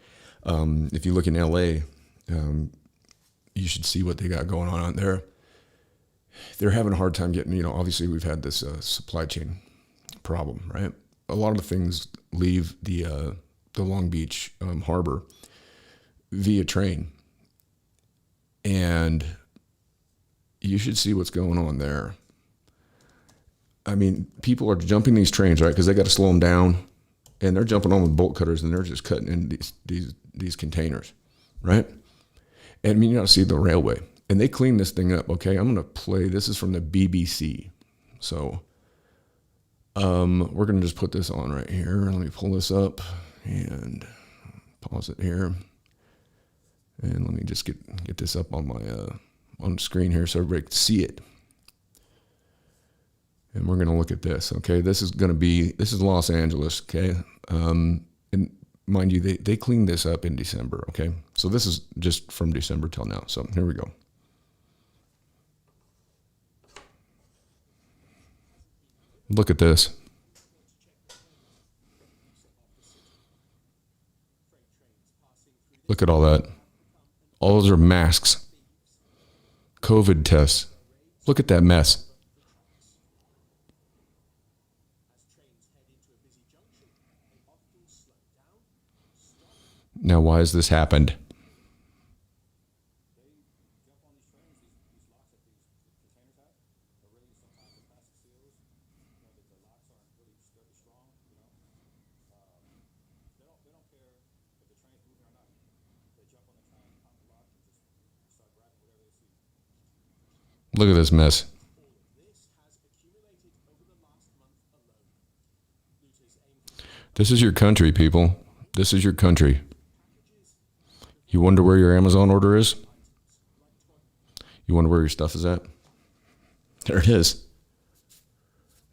If you look in LA, you should see what they got going on out there. They're having a hard time getting, obviously we've had this supply chain problem, right? A lot of the things leave the Long Beach harbor via train. And you should see what's going on there. I mean, people are jumping these trains, right? Because they got to slow them down. And they're jumping on with bolt cutters and they're just cutting in these containers, right? And I mean, you got to see the railway. And they clean this thing up, okay? I'm going to play. This is from the BBC. So we're going to just put this on right here. Let me pull this up and pause it here. And let me just get this up on my on the screen here so everybody can see it. And we're going to look at this, okay? This is Los Angeles, okay? And mind you, they cleaned this up in December, okay? So this is just from December till now. So here we go. Look at this. Look at all that. All those are masks. COVID tests. Look at that mess. Now, why has this happened? Look at this mess. This is your country, people. This is your country. You wonder where your Amazon order is? You wonder where your stuff is at? There it is.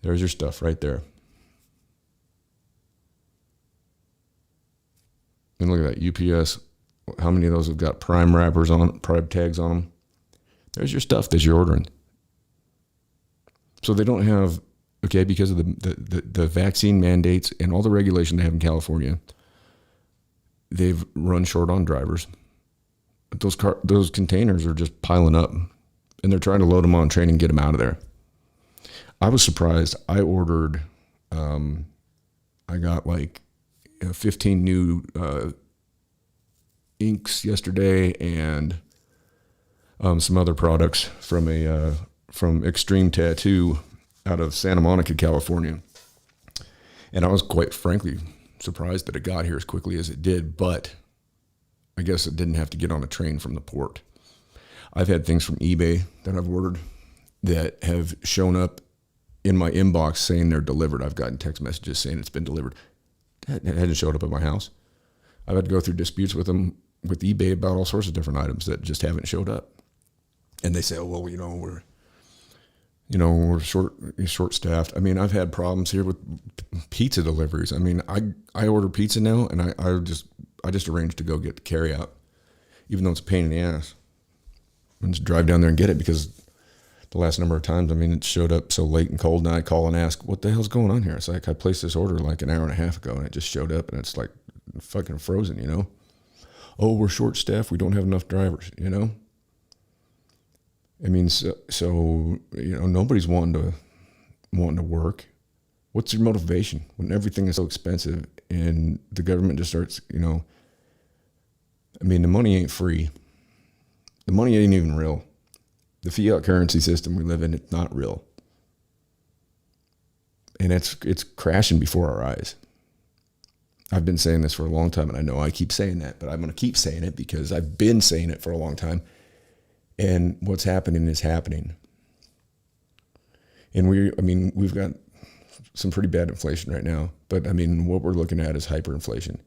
There's your stuff right there. And look at that, UPS. How many of those have got Prime wrappers on, Prime tags on them? There's your stuff that you're ordering. So they don't have, okay, because of the vaccine mandates and all the regulation they have in California, they've run short on drivers. Those containers are just piling up, and they're trying to load them on train and get them out of there. I was surprised. I ordered, I got like 15 new inks yesterday and some other products from Extreme Tattoo out of Santa Monica, California. And I was quite frankly surprised that it got here as quickly as it did, but I guess it didn't have to get on a train from the port. I've had things from eBay that I've ordered that have shown up in my inbox saying they're delivered. I've gotten text messages saying it's been delivered. It hadn't showed up at my house. I've had to go through disputes with them, with eBay, about all sorts of different items that just haven't showed up. And they say, oh, well, we're short-staffed. I mean, I've had problems here with pizza deliveries. I mean, I order pizza now, and I just arranged to go get the carry-out, even though it's a pain in the ass. And just drive down there and get it, because the last number of times, I mean, it showed up so late and cold, and I call and ask, what the hell's going on here? It's like I placed this order like an hour and a half ago, and it just showed up, and it's like fucking frozen, Oh, we're short-staffed. We don't have enough drivers, I mean, so nobody's wanting to work. What's your motivation when everything is so expensive and the government just starts, I mean, the money ain't free. The money ain't even real. The fiat currency system we live in, it's not real. And it's crashing before our eyes. I've been saying this for a long time, and I know I keep saying that, but I'm going to keep saying it because I've been saying it for a long time. And what's happening is happening. And we've got some pretty bad inflation right now. But I mean, what we're looking at is hyperinflation.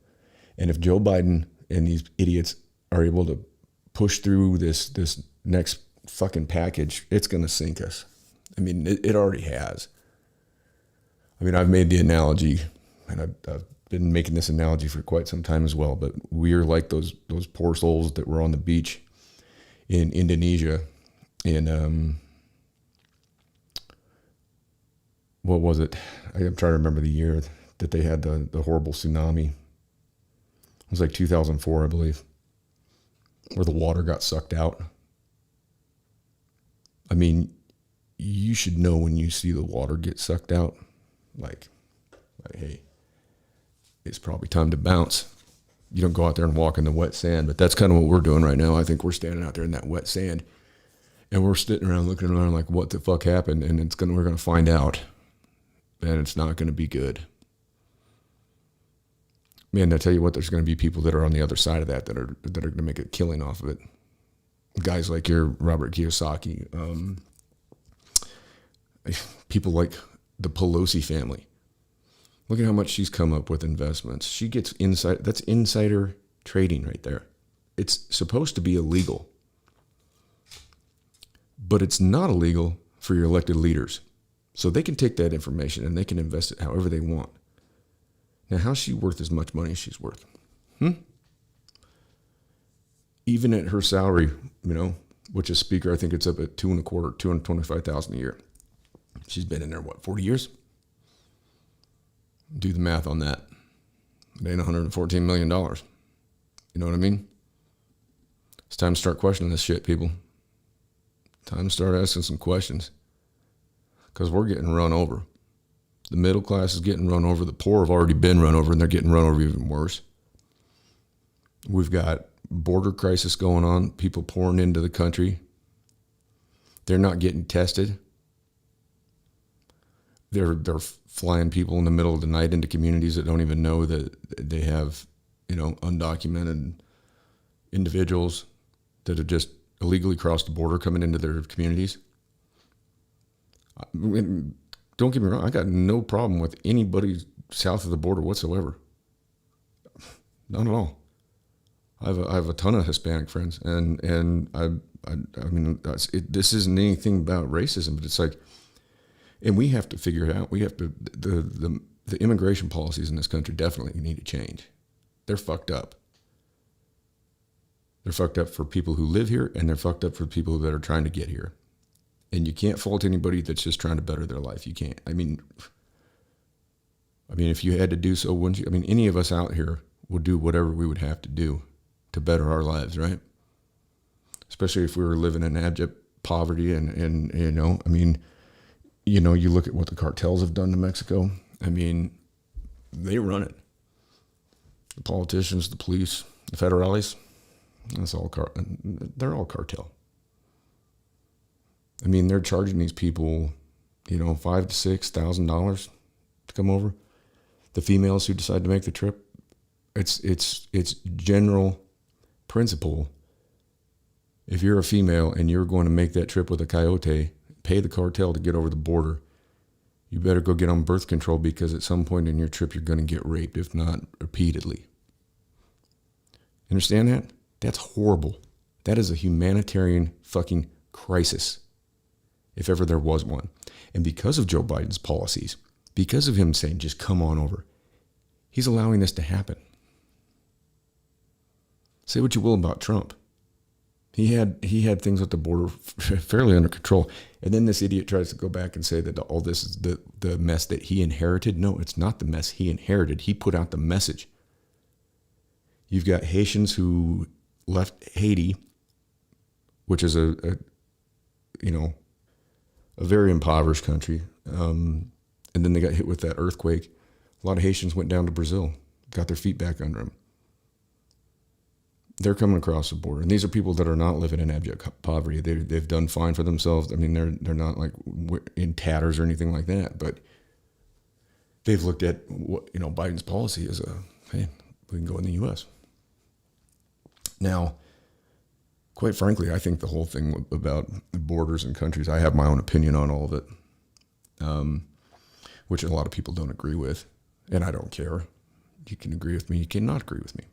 And if Joe Biden and these idiots are able to push through this next fucking package, it's going to sink us. I mean, it already has. I mean, I've made the analogy, and I've been making this analogy for quite some time as well, but we're like those poor souls that were on the beach in Indonesia in, what was it? I'm trying to remember the year that they had the horrible tsunami. It was like 2004, I believe, where the water got sucked out. I mean, you should know when you see the water get sucked out, like, hey, it's probably time to bounce. You don't go out there and walk in the wet sand, but that's kind of what we're doing right now. I think we're standing out there in that wet sand, and we're sitting around looking around like, what the fuck happened? And we're gonna find out, and it's not gonna be good. Man, I tell you what, there's gonna be people that are on the other side of that are gonna make a killing off of it. Guys like your Robert Kiyosaki, people like the Pelosi family. Look at how much she's come up with investments. She gets that's insider trading right there. It's supposed to be illegal, but it's not illegal for your elected leaders. So they can take that information and they can invest it however they want. Now, how's she worth as much money as she's worth? Even at her salary, which is speaker, I think it's up at $225,000 a year. She's been in there, 40 years? Do the math on that. It ain't $114 million. You know what I mean? It's time to start questioning this shit, people. Time to start asking some questions. Because we're getting run over. The middle class is getting run over. The poor have already been run over, and they're getting run over even worse. We've got border crisis going on, people pouring into the country. They're not getting tested. They're flying people in the middle of the night into communities that don't even know that they have, undocumented individuals that have just illegally crossed the border coming into their communities. Don't get me wrong, I got no problem with anybody south of the border whatsoever. Not at all. I have a ton of Hispanic friends, and I mean, this isn't anything about racism, but it's like, and we have to figure it out. We have to, the immigration policies in this country definitely need to change. They're fucked up. They're fucked up for people who live here, and they're fucked up for people that are trying to get here. And you can't fault anybody that's just trying to better their life. You can't. I mean, if you had to do so, wouldn't you? I mean, any of us out here would do whatever we would have to do to better our lives, right? Especially if we were living in abject poverty and you look at what the cartels have done to Mexico. I mean, they run it. The politicians, the police, the federales, they're all cartel. I mean, they're charging these people, $5,000 to $6,000 to come over. The females who decide to make the trip, it's general principle. If you're a female and you're going to make that trip with a coyote, pay the cartel to get over the border, you better go get on birth control, because at some point in your trip you're going to get raped, if not repeatedly. Understand that? That's horrible. That is a humanitarian fucking crisis, if ever there was one. And because of Joe Biden's policies, because of him saying, just come on over, he's allowing this to happen. Say what you will about Trump. He had things at the border fairly under control. And then this idiot tries to go back and say that all this is the mess that he inherited. No, it's not the mess he inherited. He put out the message. You've got Haitians who left Haiti, which is a very impoverished country. And then they got hit with that earthquake. A lot of Haitians went down to Brazil, got their feet back under them. They're coming across the border, and these are people that are not living in abject poverty. They've done fine for themselves. I mean, they're not like in tatters or anything like that, but they've looked at what Biden's policy as hey, we can go in the U.S. Now, quite frankly, I think the whole thing about borders and countries, I have my own opinion on all of it, which a lot of people don't agree with, and I don't care. You can agree with me, you cannot agree with me.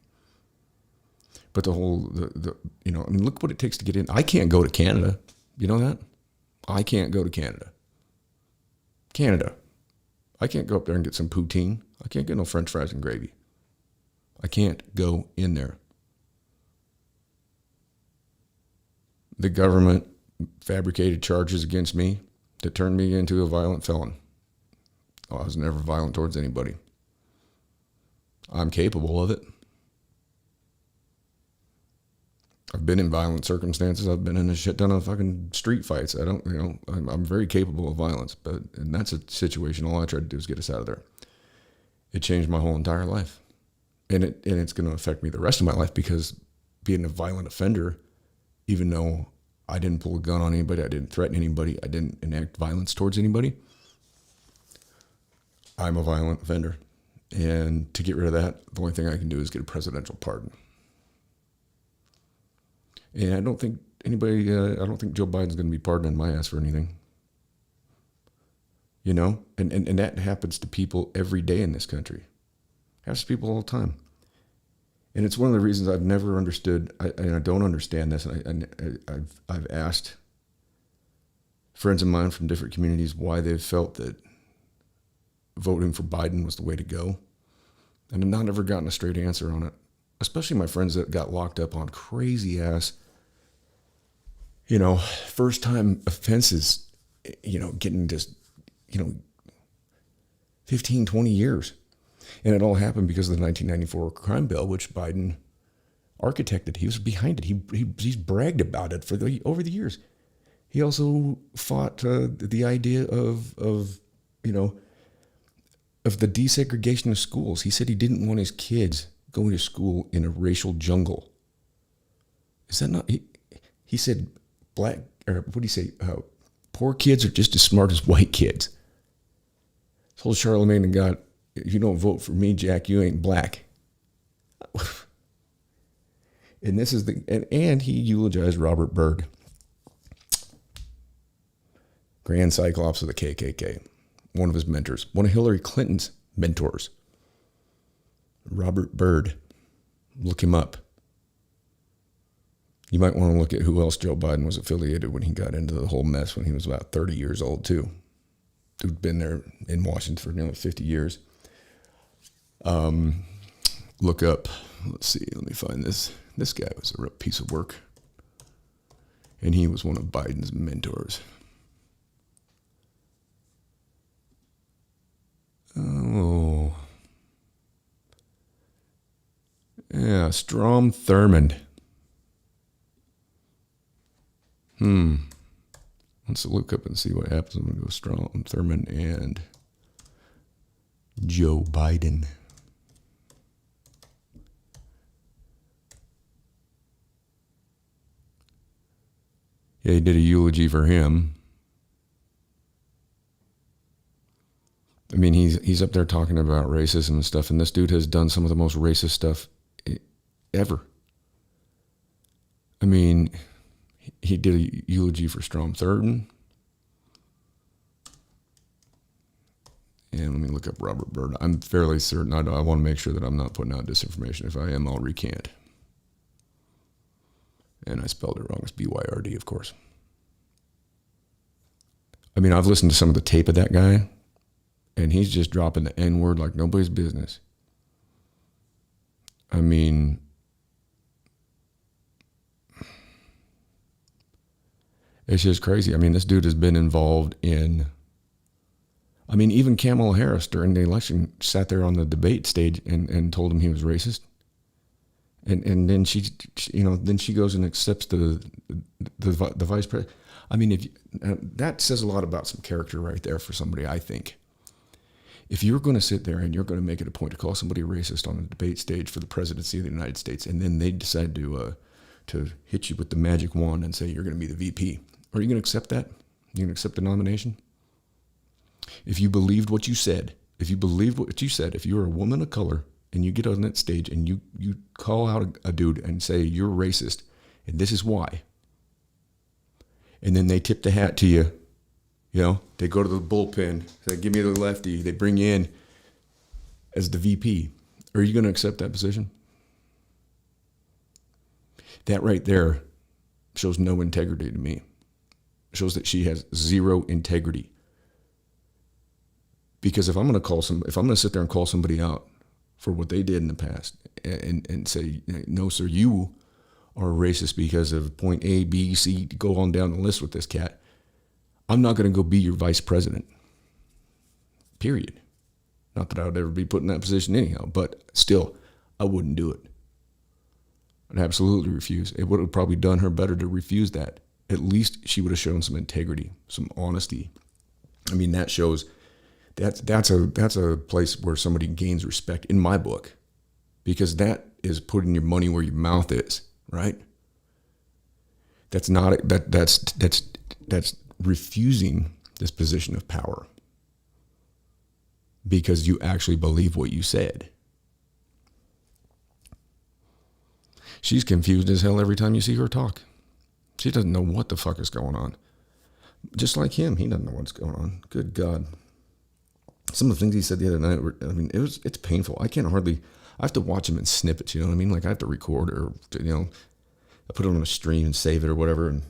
But the whole, I mean, look what it takes to get in. I can't go to Canada. You know that? I can't go to Canada. I can't go up there and get some poutine. I can't get no French fries and gravy. I can't go in there. The government fabricated charges against me that turned me into a violent felon. I was never violent towards anybody. I'm capable of it. I've been in violent circumstances. I've been in a shit ton of fucking street fights. I'm very capable of violence, and that's a situation. All I tried to do is get us out of there. It changed my whole entire life. And it's going to affect me the rest of my life, because being a violent offender, even though I didn't pull a gun on anybody, I didn't threaten anybody, I didn't enact violence towards anybody, I'm a violent offender. And to get rid of that, the only thing I can do is get a presidential pardon. And I don't think I don't think Joe Biden's going to be pardoning my ass for anything. You know? And that happens to people every day in this country. Happens to people all the time. And it's one of the reasons I've never understood, and I don't understand this, and I've asked friends of mine from different communities why they've felt that voting for Biden was the way to go. And I've not ever gotten a straight answer on it. Especially my friends that got locked up on crazy ass, first time offenses, getting just, 15, 20 years. And it all happened because of the 1994 crime bill, which Biden architected. He was behind it. He's bragged about it over the years. He also fought the idea of the desegregation of schools. He said he didn't want his kids going to school in a racial jungle. Is that not? He said poor kids are just as smart as white kids. Told Charlemagne and God, if you don't vote for me, Jack, you ain't black. And this is and he eulogized Robert Byrd, Grand Cyclops of the KKK, one of his mentors, one of Hillary Clinton's mentors. Robert Byrd. Look him up. You might want to look at who else Joe Biden was affiliated when he got into the whole mess when he was about 30 years old, too. Dude'd been there in Washington for nearly 50 years. Look up. Let's see. Let me find this. This guy was a real piece of work. And he was one of Biden's mentors. Oh. Yeah, Strom Thurmond. Let's look up and see what happens. I'm going to go Strom Thurmond and Joe Biden. Yeah, he did a eulogy for him. I mean, he's up there talking about racism and stuff, and this dude has done some of the most racist stuff ever. I mean, he did a eulogy for Strom Thurmond. And let me look up Robert Byrd. I'm fairly certain. I want to make sure that I'm not putting out disinformation. If I am, I'll recant. And I spelled it wrong. It's BYRD, of course. I mean, I've listened to some of the tape of that guy, and he's just dropping the N-word like nobody's business. I mean, it's just crazy. I mean, this dude has been involved in, even Kamala Harris during the election sat there on the debate stage and told him he was racist. And then she goes and accepts the vice president. I mean, that says a lot about some character right there for somebody, I think. If you're going to sit there and you're going to make it a point to call somebody racist on the debate stage for the presidency of the United States, and then they decide to hit you with the magic wand and say you're going to be the VP, are you going to accept that? You're going to accept the nomination? If you believed what you said, if you're a woman of color and you get on that stage and you call out a dude and say you're racist And this is why. And then they tip the hat to you. You know, they go to the bullpen. Say, give me the lefty. They bring you in as the VP. Are you going to accept that position? That right there shows no integrity to me. Shows that she has zero integrity. Because if I'm going to sit there and call somebody out for what they did in the past and say, no, sir, you are racist because of point A, B, C, go on down the list with this cat, I'm not going to go be your vice president. Period. Not that I would ever be put in that position anyhow, but still, I wouldn't do it. I'd absolutely refuse. It would have probably done her better to refuse that. At least she would have shown some integrity, some honesty. I mean, that shows that's a place where somebody gains respect in my book, because that is putting your money where your mouth is, right? That's not that's refusing this position of power because you actually believe what you said. She's confused as hell every time you see her talk. She doesn't know what the fuck is going on. Just like him, he doesn't know what's going on. Good God. Some of the things he said the other night were, I mean, it's painful. I have to watch him in snippets, you know what I mean? Like I have to record or, you know, I put it on a stream and save it or whatever, and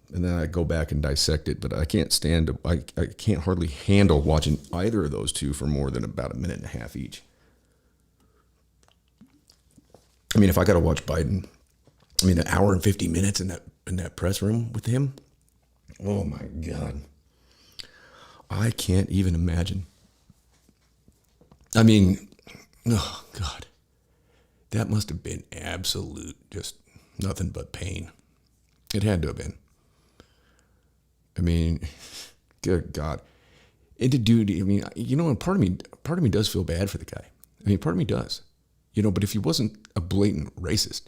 then I go back and dissect it. But I can't hardly handle watching either of those two for more than about a minute and a half each. I mean, if I got to watch Biden, I mean, an hour and 50 minutes in that press room with him, oh my God. I can't even imagine. I mean, oh God, that must have been absolute, just nothing but pain. It had to have been. I mean, good God. And the dude, I mean, you know, and part of me does feel bad for the guy. I mean, part of me does. You know, but if he wasn't a blatant racist,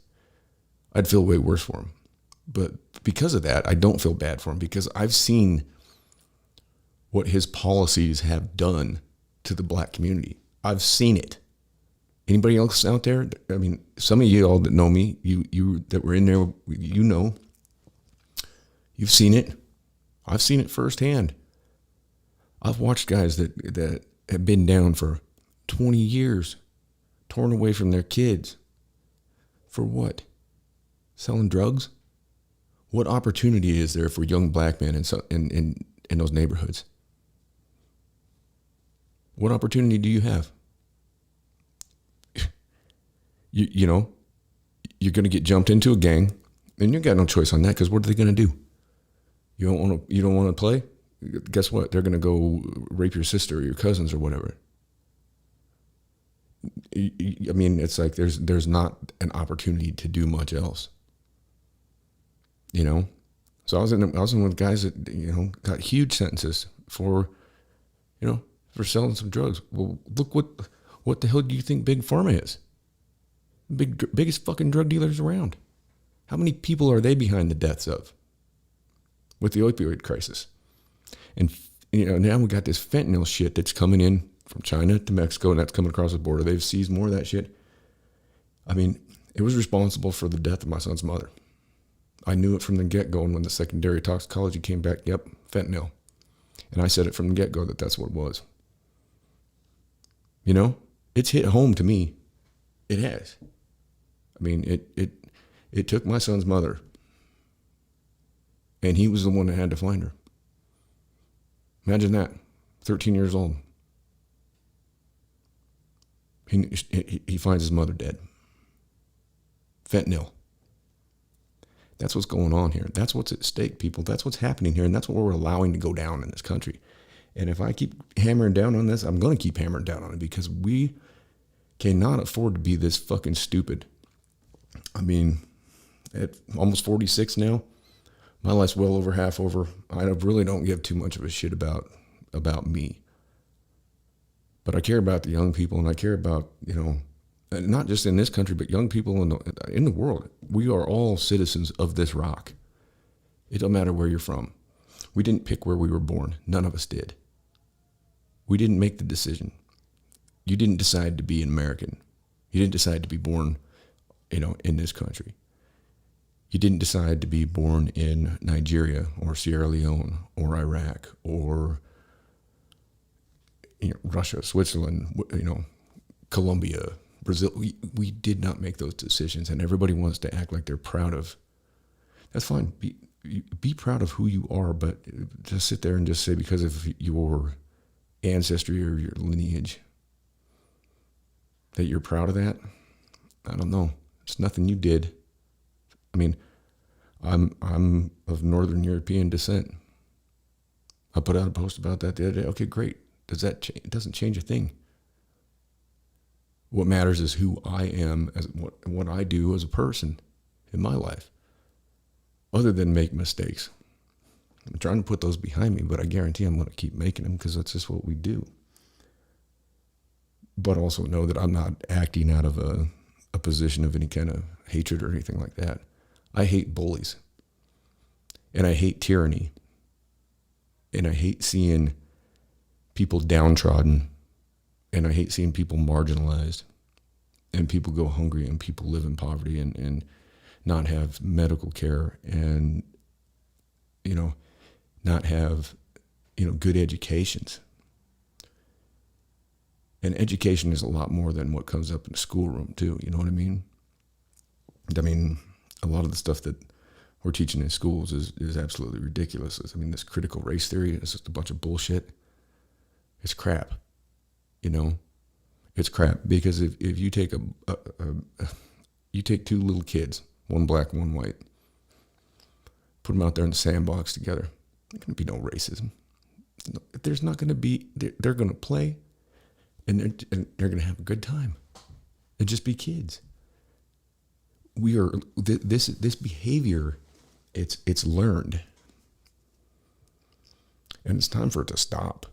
I'd feel way worse for him. But because of that, I don't feel bad for him, because I've seen what his policies have done to the black community. I've seen it. Anybody else out there? I mean, some of you all that know me, you that were in there, you know, you've seen it. I've seen it firsthand. I've watched guys that have been down for 20 years, torn away from their kids. For what? Selling drugs? What opportunity is there for young black men in those neighborhoods? What opportunity do you have? You know, you're going to get jumped into a gang, and you got no choice on that, because what are they going to do? You don't want to play? Guess what? They're going to go rape your sister or your cousins or whatever. I mean, it's like there's not an opportunity to do much else. You know, so I was in with guys that, you know, got huge sentences for, you know, for selling some drugs. Well, look what the hell do you think Big Pharma is? Biggest fucking drug dealers around. How many people are they behind the deaths of with the opioid crisis? And, you know, now we got this fentanyl shit that's coming in from China to Mexico, and that's coming across the border. They've seized more of that shit. I mean, it was responsible for the death of my son's mother. I knew it from the get-go, and when the secondary toxicology came back, yep, fentanyl. And I said it from the get-go that that's what it was. You know, it's hit home to me. It has. I mean, it took my son's mother, and he was the one that had to find her. Imagine that, 13 years old. He finds his mother dead. Fentanyl. That's what's going on here. That's what's at stake, people. That's what's happening here, and that's what we're allowing to go down in this country. And if I keep hammering down on this, I'm going to keep hammering down on it, because we cannot afford to be this fucking stupid. I mean, at almost 46 now, my life's well over half over. I really don't give too much of a shit about me. But I care about the young people, and I care about, you know, not just in this country, but young people in the world. We are all citizens of this rock. It don't matter where you're from. We didn't pick where we were born. None of us did. We didn't make the decision. You didn't decide to be an American. You didn't decide to be born, you know, in this country. You didn't decide to be born in Nigeria or Sierra Leone or Iraq or Russia, Switzerland, Colombia, Brazil. We did not make those decisions, and everybody wants to act like they're proud of. That's fine. Be proud of who you are, but just sit there and just say because of your ancestry or your lineage that you're proud of that. I don't know. It's nothing you did. I mean, I'm of Northern European descent. I put out a post about that the other day. Okay, great. Does that change? It doesn't change a thing. What matters is who I am, as what I do as a person in my life, other than make mistakes. I'm trying to put those behind me, but I guarantee I'm going to keep making them because that's just what we do. But also know that I'm not acting out of a position of any kind of hatred or anything like that. I hate bullies. And I hate tyranny. And I hate seeing people downtrodden. And I hate seeing people marginalized. And people go hungry and people live in poverty and not have medical care and, not have, good educations. And education is a lot more than what comes up in the schoolroom too. You know what I mean? A lot of the stuff that we're teaching in schools is absolutely ridiculous. This critical race theory is just a bunch of bullshit. It's crap. It's crap because if you take you take two little kids, one black, one white, put them out there in the sandbox together, there's going to be no racism. There's not going to be. They're going to play. And they're going to have a good time and just be kids. We are this behavior. It's learned, and it's time for it to stop.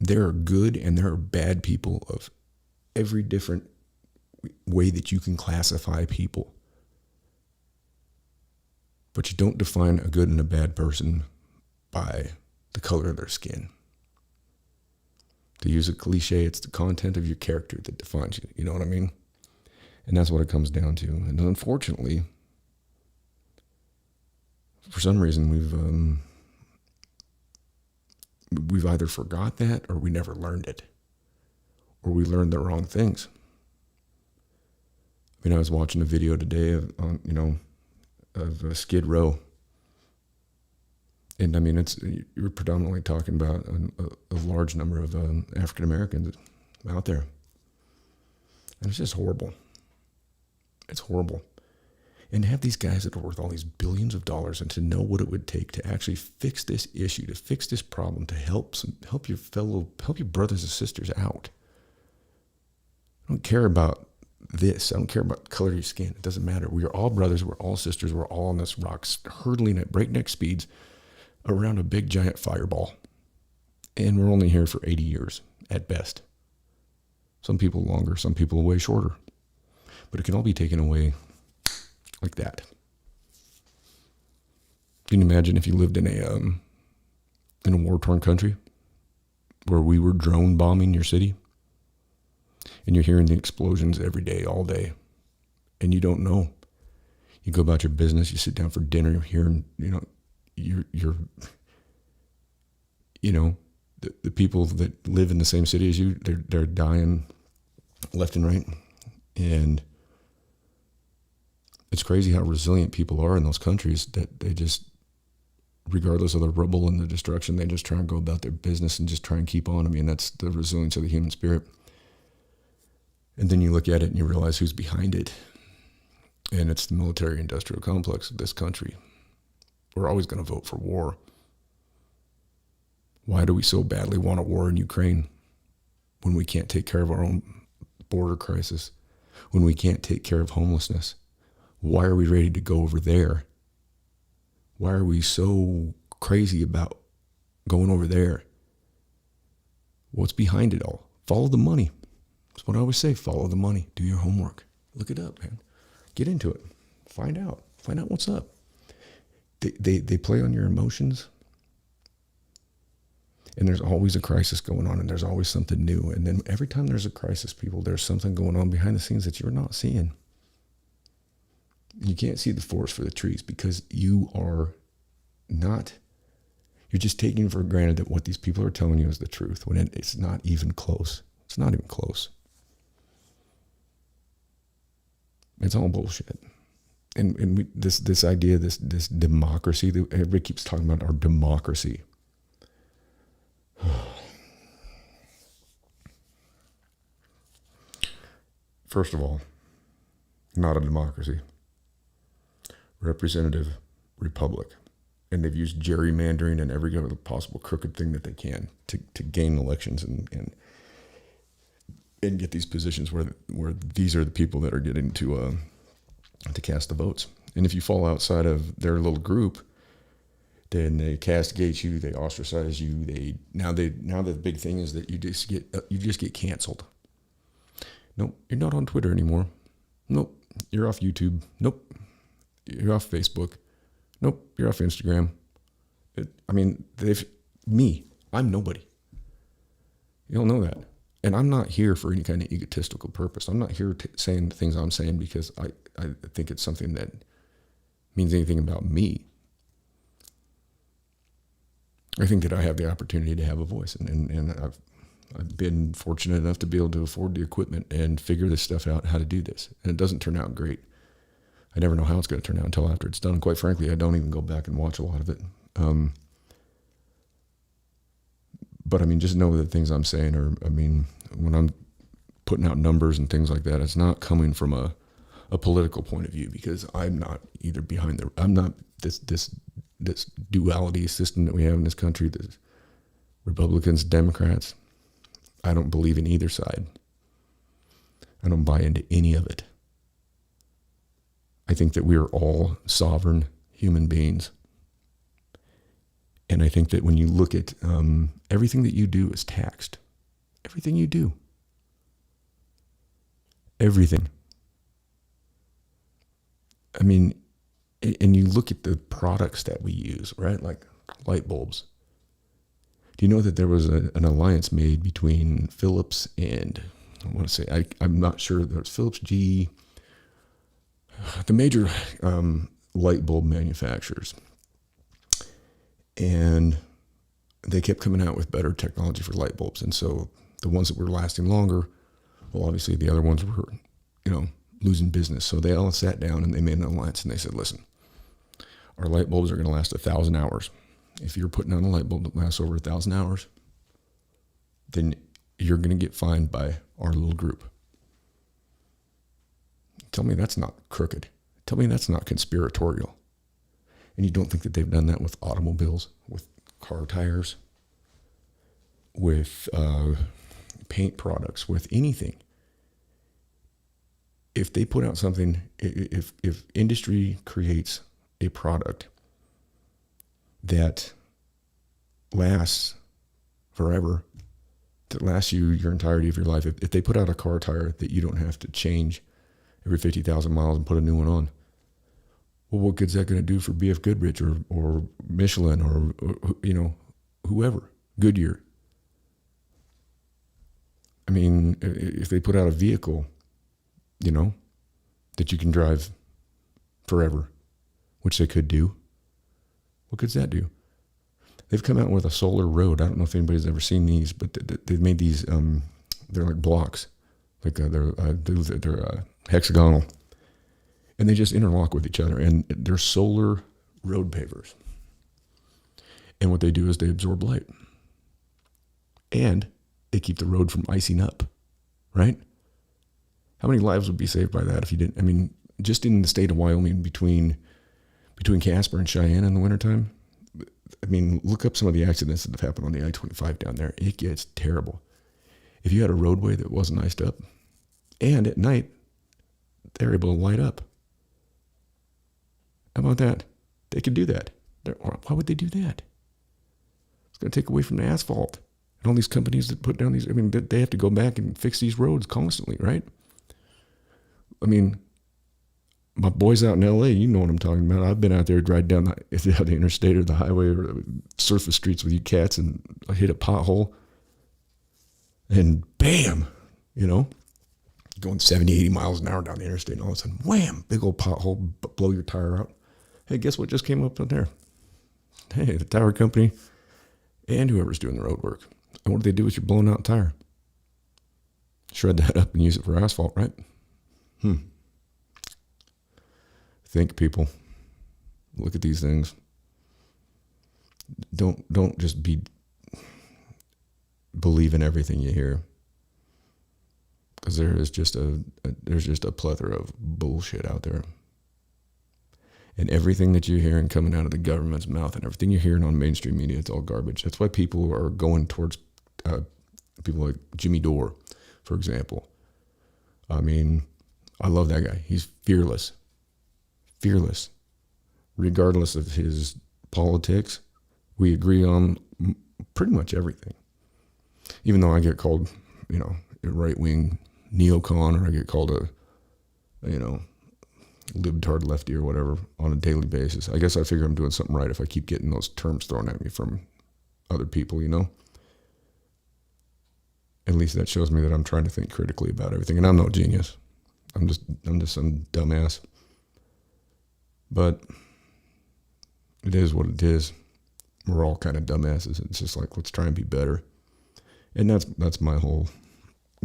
There are good and there are bad people of every different way that you can classify people, but you don't define a good and a bad person by the color of their skin. To use a cliche, it's the content of your character that defines you. You know what I mean? And that's what it comes down to. And unfortunately, for some reason, we've either forgot that or we never learned it, or we learned the wrong things. I was watching a video today of Skid Row. And you're predominantly talking about a large number of African Americans out there. And it's just horrible. It's horrible. And to have these guys that are worth all these billions of dollars and to know what it would take to actually fix this issue, to fix this problem, to help your brothers and sisters out. I don't care about this. I don't care about the color of your skin. It doesn't matter. We are all brothers. We're all sisters. We're all on this rock, hurtling at breakneck speeds around a big giant fireball. And we're only here for 80 years at best. Some people longer, some people way shorter. But it can all be taken away like that. Can you imagine if you lived in a war-torn country where we were drone bombing your city and you're hearing the explosions every day, all day, and you don't know. You go about your business, you sit down for dinner, hearing, the people that live in the same city as you, they're dying left and right. And it's crazy how resilient people are in those countries that they just, regardless of the rubble and the destruction, they just try and go about their business and just try and keep on. That's the resilience of the human spirit. And then you look at it and you realize who's behind it. And it's the military industrial complex of this country. We're always going to vote for war. Why do we so badly want a war in Ukraine when we can't take care of our own border crisis, when we can't take care of homelessness? Why are we ready to go over there? Why are we so crazy about going over there? What's behind it all? Follow the money. That's what I always say. Follow the money. Do your homework. Look it up, man. Get into it. Find out. Find out what's up. They play on your emotions. And there's always a crisis going on, and there's always something new. And then every time there's a crisis, people, there's something going on behind the scenes that you're not seeing. You can't see the forest for the trees because you are not, you're just taking for granted that what these people are telling you is the truth when it's not even close. It's not even close. It's all bullshit. And this idea, this democracy, that everybody keeps talking about our democracy. First of all, not a democracy. Representative republic. And they've used gerrymandering and every other possible crooked thing that they can to gain elections and get these positions where these are the people that are getting to cast the votes. And if you fall outside of their little group, then they castigate you, they ostracize you. Now the big thing is that you just get canceled. Nope, you're not on Twitter anymore. Nope, you're off YouTube. Nope, you're off Facebook. Nope, you're off Instagram. I'm nobody. You don't know that. And I'm not here for any kind of egotistical purpose. I'm not here saying the things I'm saying because I think it's something that means anything about me. I think that I have the opportunity to have a voice, and I've been fortunate enough to be able to afford the equipment and figure this stuff out, how to do this. And it doesn't turn out great. I never know how it's going to turn out until after it's done. And quite frankly, I don't even go back and watch a lot of it. But just know that things I'm saying are, when I'm putting out numbers and things like that, it's not coming from a political point of view, because I'm not either I'm not this duality system that we have in this country, the Republicans, Democrats. I don't believe in either side. I don't buy into any of it. I think that we are all sovereign human beings. And I think that when you look at everything that you do is taxed. Everything you do. Everything. And you look at the products that we use, right? Like light bulbs. Do you know that there was an alliance made between Philips and, I'm not sure, there's Philips, GE, the major light bulb manufacturers. And they kept coming out with better technology for light bulbs. And so the ones that were lasting longer, well, obviously the other ones were, losing business. So they all sat down and they made an alliance and they said, listen, our light bulbs are going to last 1,000 hours. If you're putting on a light bulb that lasts over 1,000 hours, then you're going to get fined by our little group. Tell me that's not crooked. Tell me that's not conspiratorial. And you don't think that they've done that with automobiles, with car tires, with paint products, with anything. If they put out something, if industry creates a product that lasts forever, that lasts you your entirety of your life, if they put out a car tire that you don't have to change every 50,000 miles and put a new one on, well, what good's that going to do for BF Goodrich or Michelin or whoever, Goodyear? If they put out a vehicle, that you can drive forever, which they could do, what good's that do? They've come out with a solar road. I don't know if anybody's ever seen these, but they've made these, they're like blocks, like they're hexagonal. And they just interlock with each other, and they're solar road pavers. And what they do is they absorb light. And they keep the road from icing up, right? How many lives would be saved by that if you didn't? Just in the state of Wyoming, between Casper and Cheyenne in the wintertime, look up some of the accidents that have happened on the I-25 down there. It gets terrible. If you had a roadway that wasn't iced up, and at night, they're able to light up. How about that? They could do that. Why would they do that? It's going to take away from the asphalt. And all these companies that put down these, they have to go back and fix these roads constantly, right? My boys out in LA, you know what I'm talking about. I've been out there riding down the interstate or the highway or surface streets with you cats, and I hit a pothole and bam, going 70, 80 miles an hour down the interstate, and all of a sudden, wham, big old pothole, blow your tire out. Hey, guess what just came up in there? Hey, the tire company and whoever's doing the road work. And what do they do with your blown out tire? Shred that up and use it for asphalt, right? Think, people. Look at these things. Don't just believe in everything you hear, because there's just a plethora of bullshit out there. And everything that you're hearing coming out of the government's mouth and everything you're hearing on mainstream media, it's all garbage. That's why people are going towards people like Jimmy Dore, for example. I mean, I love that guy. He's fearless. Fearless. Regardless of his politics, we agree on pretty much everything. Even though I get called, a right-wing neocon, or I get called a, libtard lefty or whatever on a daily basis. I guess I figure I'm doing something right if I keep getting those terms thrown at me from other people, At least that shows me that I'm trying to think critically about everything. And I'm no genius. I'm just some dumbass. But it is what it is. We're all kind of dumbasses. It's just like, let's try and be better. And that's my whole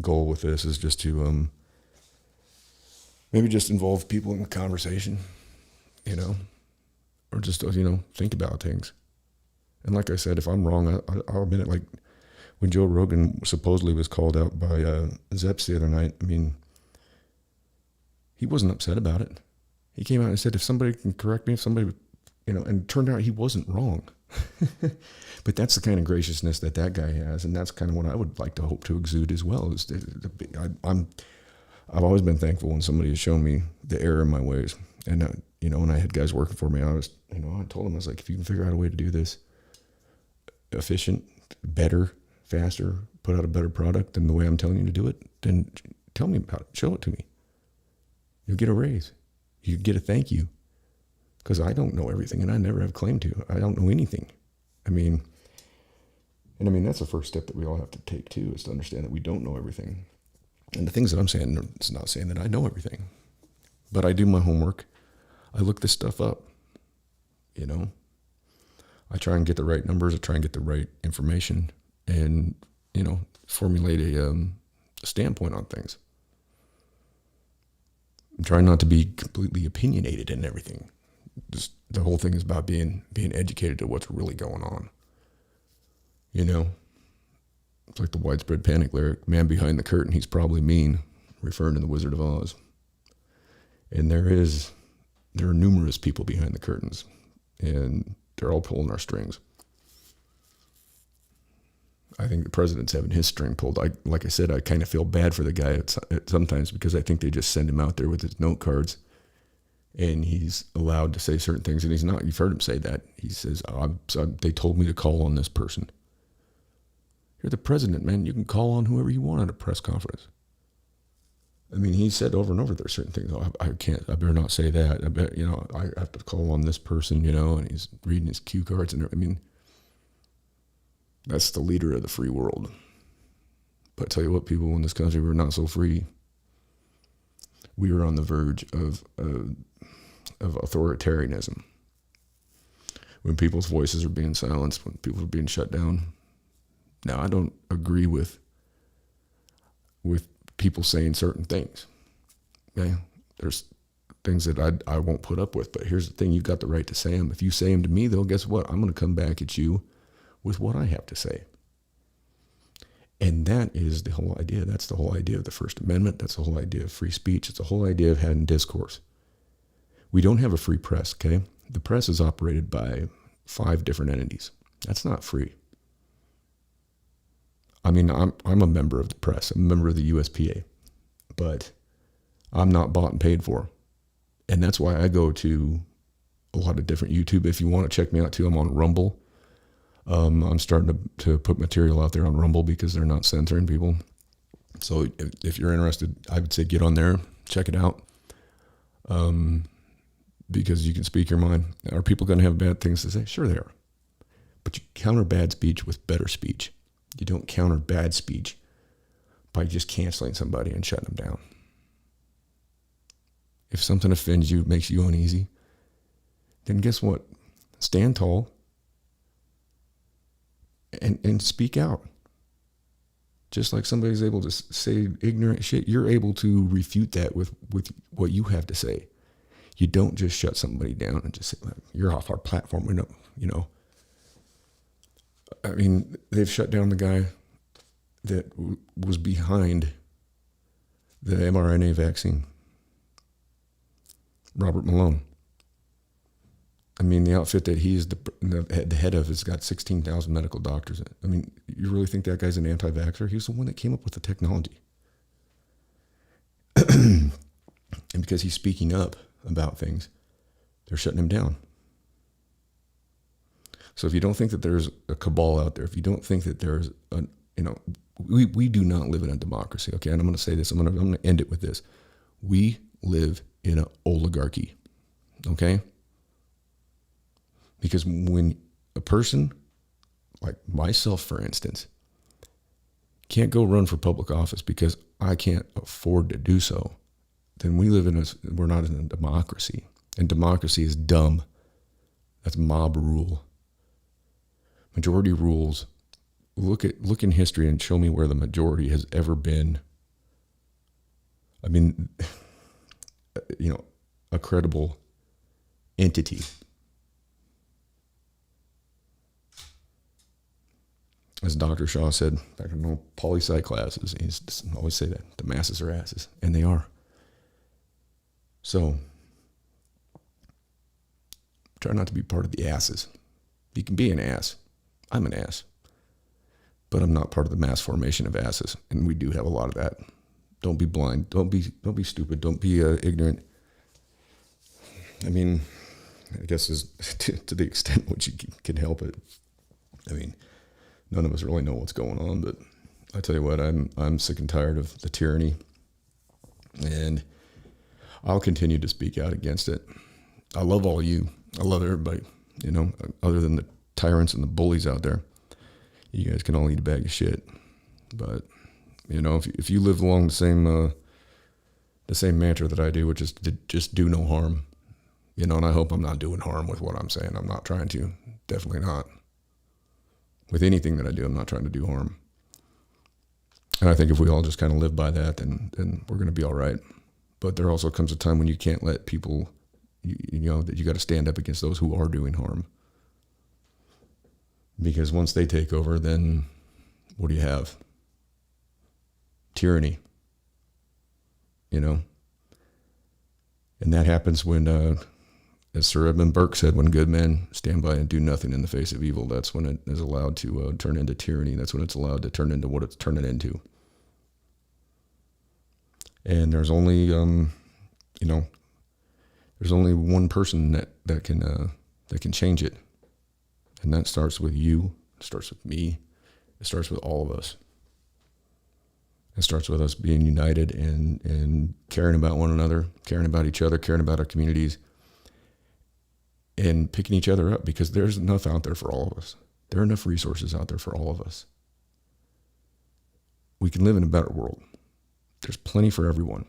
goal with this, is just to maybe just involve people in the conversation, or just, think about things. And like I said, if I'm wrong, I'll admit it. Like when Joe Rogan supposedly was called out by Zeps the other night, I mean, he wasn't upset about it. He came out and said, if somebody can correct me, if somebody, and it turned out he wasn't wrong. But that's the kind of graciousness that guy has, and that's kind of what I would like to hope to exude as well. I've always been thankful when somebody has shown me the error in my ways. And when I had guys working for me, I was, I told them, I was like, if you can figure out a way to do this efficient, better, faster, put out a better product than the way I'm telling you to do it, then tell me about it. Show it to me. You'll get a raise. You get a thank you. Because I don't know everything, and I never have claimed to. I don't know anything. I mean, that's the first step that we all have to take too, is to understand that we don't know everything. And the things that I'm saying, it's not saying that I know everything. But I do my homework. I look this stuff up. I try and get the right numbers. I try and get the right information, and, formulate a standpoint on things. I'm trying not to be completely opinionated in everything. Just the whole thing is about being educated to what's really going on. It's like the Widespread Panic lyric, man behind the curtain, he's probably mean, referring to the Wizard of Oz. And there are numerous people behind the curtains, and they're all pulling our strings. I think the president's having his string pulled. Like I said, I kind of feel bad for the guy sometimes, because I think they just send him out there with his note cards, and he's allowed to say certain things, and he's not. You've heard him say that. He says, they told me to call on this person. You're the president, man. You can call on whoever you want at a press conference. I mean, he said over and over, there's certain things, I better not say that. I bet, I have to call on this person, and he's reading his cue cards. And I mean, that's the leader of the free world. But I tell you what, people in this country, we're not so free. We are on the verge of authoritarianism. When people's voices are being silenced, when people are being shut down. Now, I don't agree with people saying certain things. Okay? There's things that I won't put up with, but here's the thing, you've got the right to say them. If you say them to me, though, guess what? I'm going to come back at you with what I have to say. And that is the whole idea. That's the whole idea of the First Amendment. That's the whole idea of free speech. It's the whole idea of having discourse. We don't have a free press, okay? The press is operated by 5 different entities. That's not free. I mean, I'm a member of the press. I'm a member of the USPA. But I'm not bought and paid for. And that's why I go to a lot of different YouTube. If you want to check me out too, I'm on Rumble. I'm starting to put material out there on Rumble because they're not censoring people. So if you're interested, I would say get on there, check it out. Because you can speak your mind. Are people going to have bad things to say? Sure they are. But you counter bad speech with better speech. You don't counter bad speech by just canceling somebody and shutting them down. if something offends you, makes you uneasy, then guess what? Stand tall and speak out. Just like somebody's able to say ignorant shit, you're able to refute that with what you have to say. You don't just shut somebody down and just say, you're off our platform. We know, I mean, they've shut down the guy that was behind the mRNA vaccine, Robert Malone. I mean, the outfit that he's the head of has got 16,000 medical doctors in it. I mean, you really think that guy's an anti-vaxxer? He's the one that came up with the technology. And because he's speaking up about things, they're shutting him down. So if you don't think that there's a cabal out there, if you don't think that there's we do not live in a democracy, okay? And I'm going to say this, I'm going to end it with this. We live in an oligarchy, okay? Because when a person like myself, for instance, can't go run for public office because I can't afford to do so, then we're not in a democracy. And democracy is dumb. That's mob rule. Majority rules. Look in history and show me where the majority has ever been. I mean, a credible entity. As Dr. Shaw said back in the poli-sci classes, he used to always say that the masses are asses, and they are. So, try not to be part of the asses. You can be an ass. I'm an ass. But I'm not part of the mass formation of asses, and we do have a lot of that. Don't be blind. Don't be stupid. Don't be ignorant. I mean, I guess is to the extent which you can help it. I mean, none of us really know what's going on, but I tell you what, I'm sick and tired of the tyranny, and I'll continue to speak out against it. I love all you. I love everybody. Other than the tyrants and the bullies out there, you guys can all eat a bag of shit. But if you live along the same mantra that I do, which is to just do no harm, and I hope I'm not doing harm with what I'm saying. I'm not trying to. Definitely not. With anything that I do, I'm not trying to do harm. And I think if we all just kind of live by that, then we're going to be all right. But there also comes a time when you can't let people, that you got to stand up against those who are doing harm. Because once they take over, then what do you have? Tyranny. And that happens when, as Sir Edmund Burke said, when good men stand by and do nothing in the face of evil, that's when it is allowed to turn into tyranny. That's when it's allowed to turn into what it's turning into. And there's only, there's only one person that can change it, and that starts with you. It starts with me. It starts with all of us. It starts with us being united and caring about one another, caring about each other, caring about our communities, and picking each other up, because there's enough out there for all of us. There are enough resources out there for all of us. We can live in a better world. There's plenty for everyone.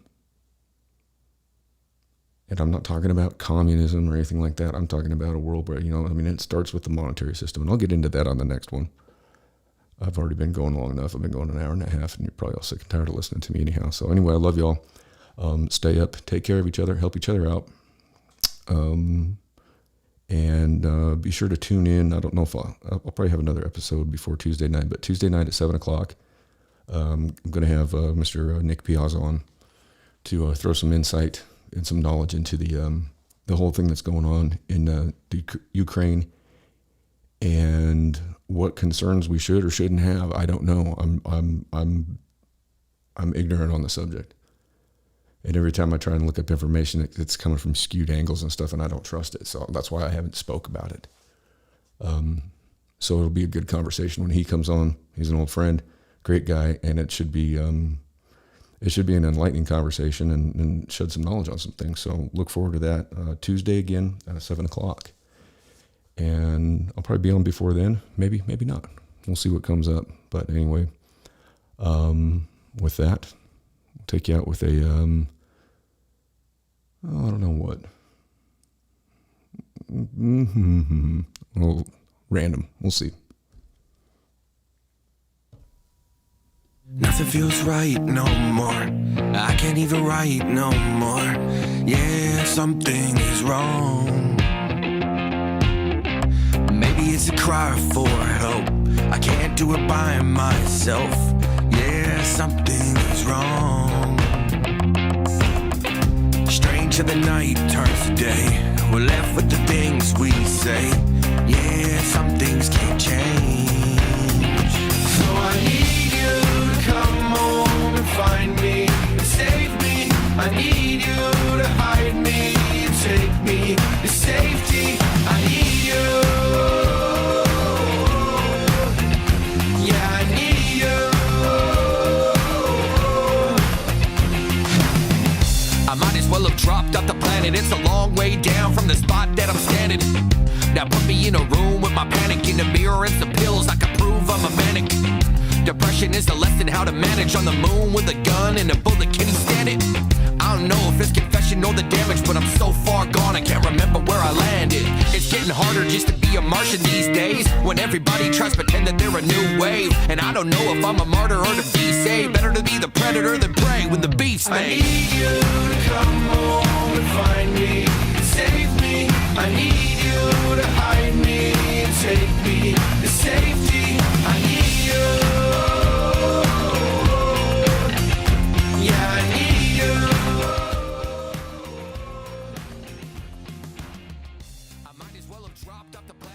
And I'm not talking about communism or anything like that. I'm talking about a world where, it starts with the monetary system. And I'll get into that on the next one. I've already been going long enough. I've been going an hour and a half, and you're probably all sick and tired of listening to me anyhow. So anyway, I love y'all. Stay up, take care of each other, help each other out. And be sure to tune in. I don't know if I'll probably have another episode before Tuesday night, but Tuesday night at 7 o'clock, I'm going to have Mr. Nick Piazza on to throw some insight and some knowledge into the whole thing that's going on in the Ukraine, and what concerns we should or shouldn't have. I don't know. I'm ignorant on the subject. And every time I try and look up information, it's coming from skewed angles and stuff, and I don't trust it. So that's why I haven't spoke about it. So it'll be a good conversation when he comes on. He's an old friend, great guy, and it should be an enlightening conversation and shed some knowledge on some things. So look forward to that Tuesday again at 7 o'clock. And I'll probably be on before then. Maybe not. We'll see what comes up. But anyway, with that, take you out with a Oh, I don't know what. Well, random. We'll see. Nothing feels right no more. I can't even write no more. Yeah, something is wrong. Maybe it's a cry for help. I can't do it by myself. Yeah, something is wrong. Strange how the night turns to day. We're left with the things we say. Yeah, some things can't change. So I need you to come home and find me and save me. I need you to hide me and take me to safety. I need you. Yeah, I need you. I might as well have dropped off the planet. It's a long way down from the spot that I'm standing. Now put me in a room with my panic, in a mirror and some pills I can prove I'm a manic. Depression is a lesson how to manage on the moon with a gun and a bullet. Can he stand it? I don't know if it's confession or the damage, but I'm so far gone I can't remember where I landed. It's getting harder just to be a Martian these days, when everybody tries to pretend that they're a new wave. And I don't know if I'm a martyr or to be saved. Better to be the predator than prey when the beef's made. I need you to come home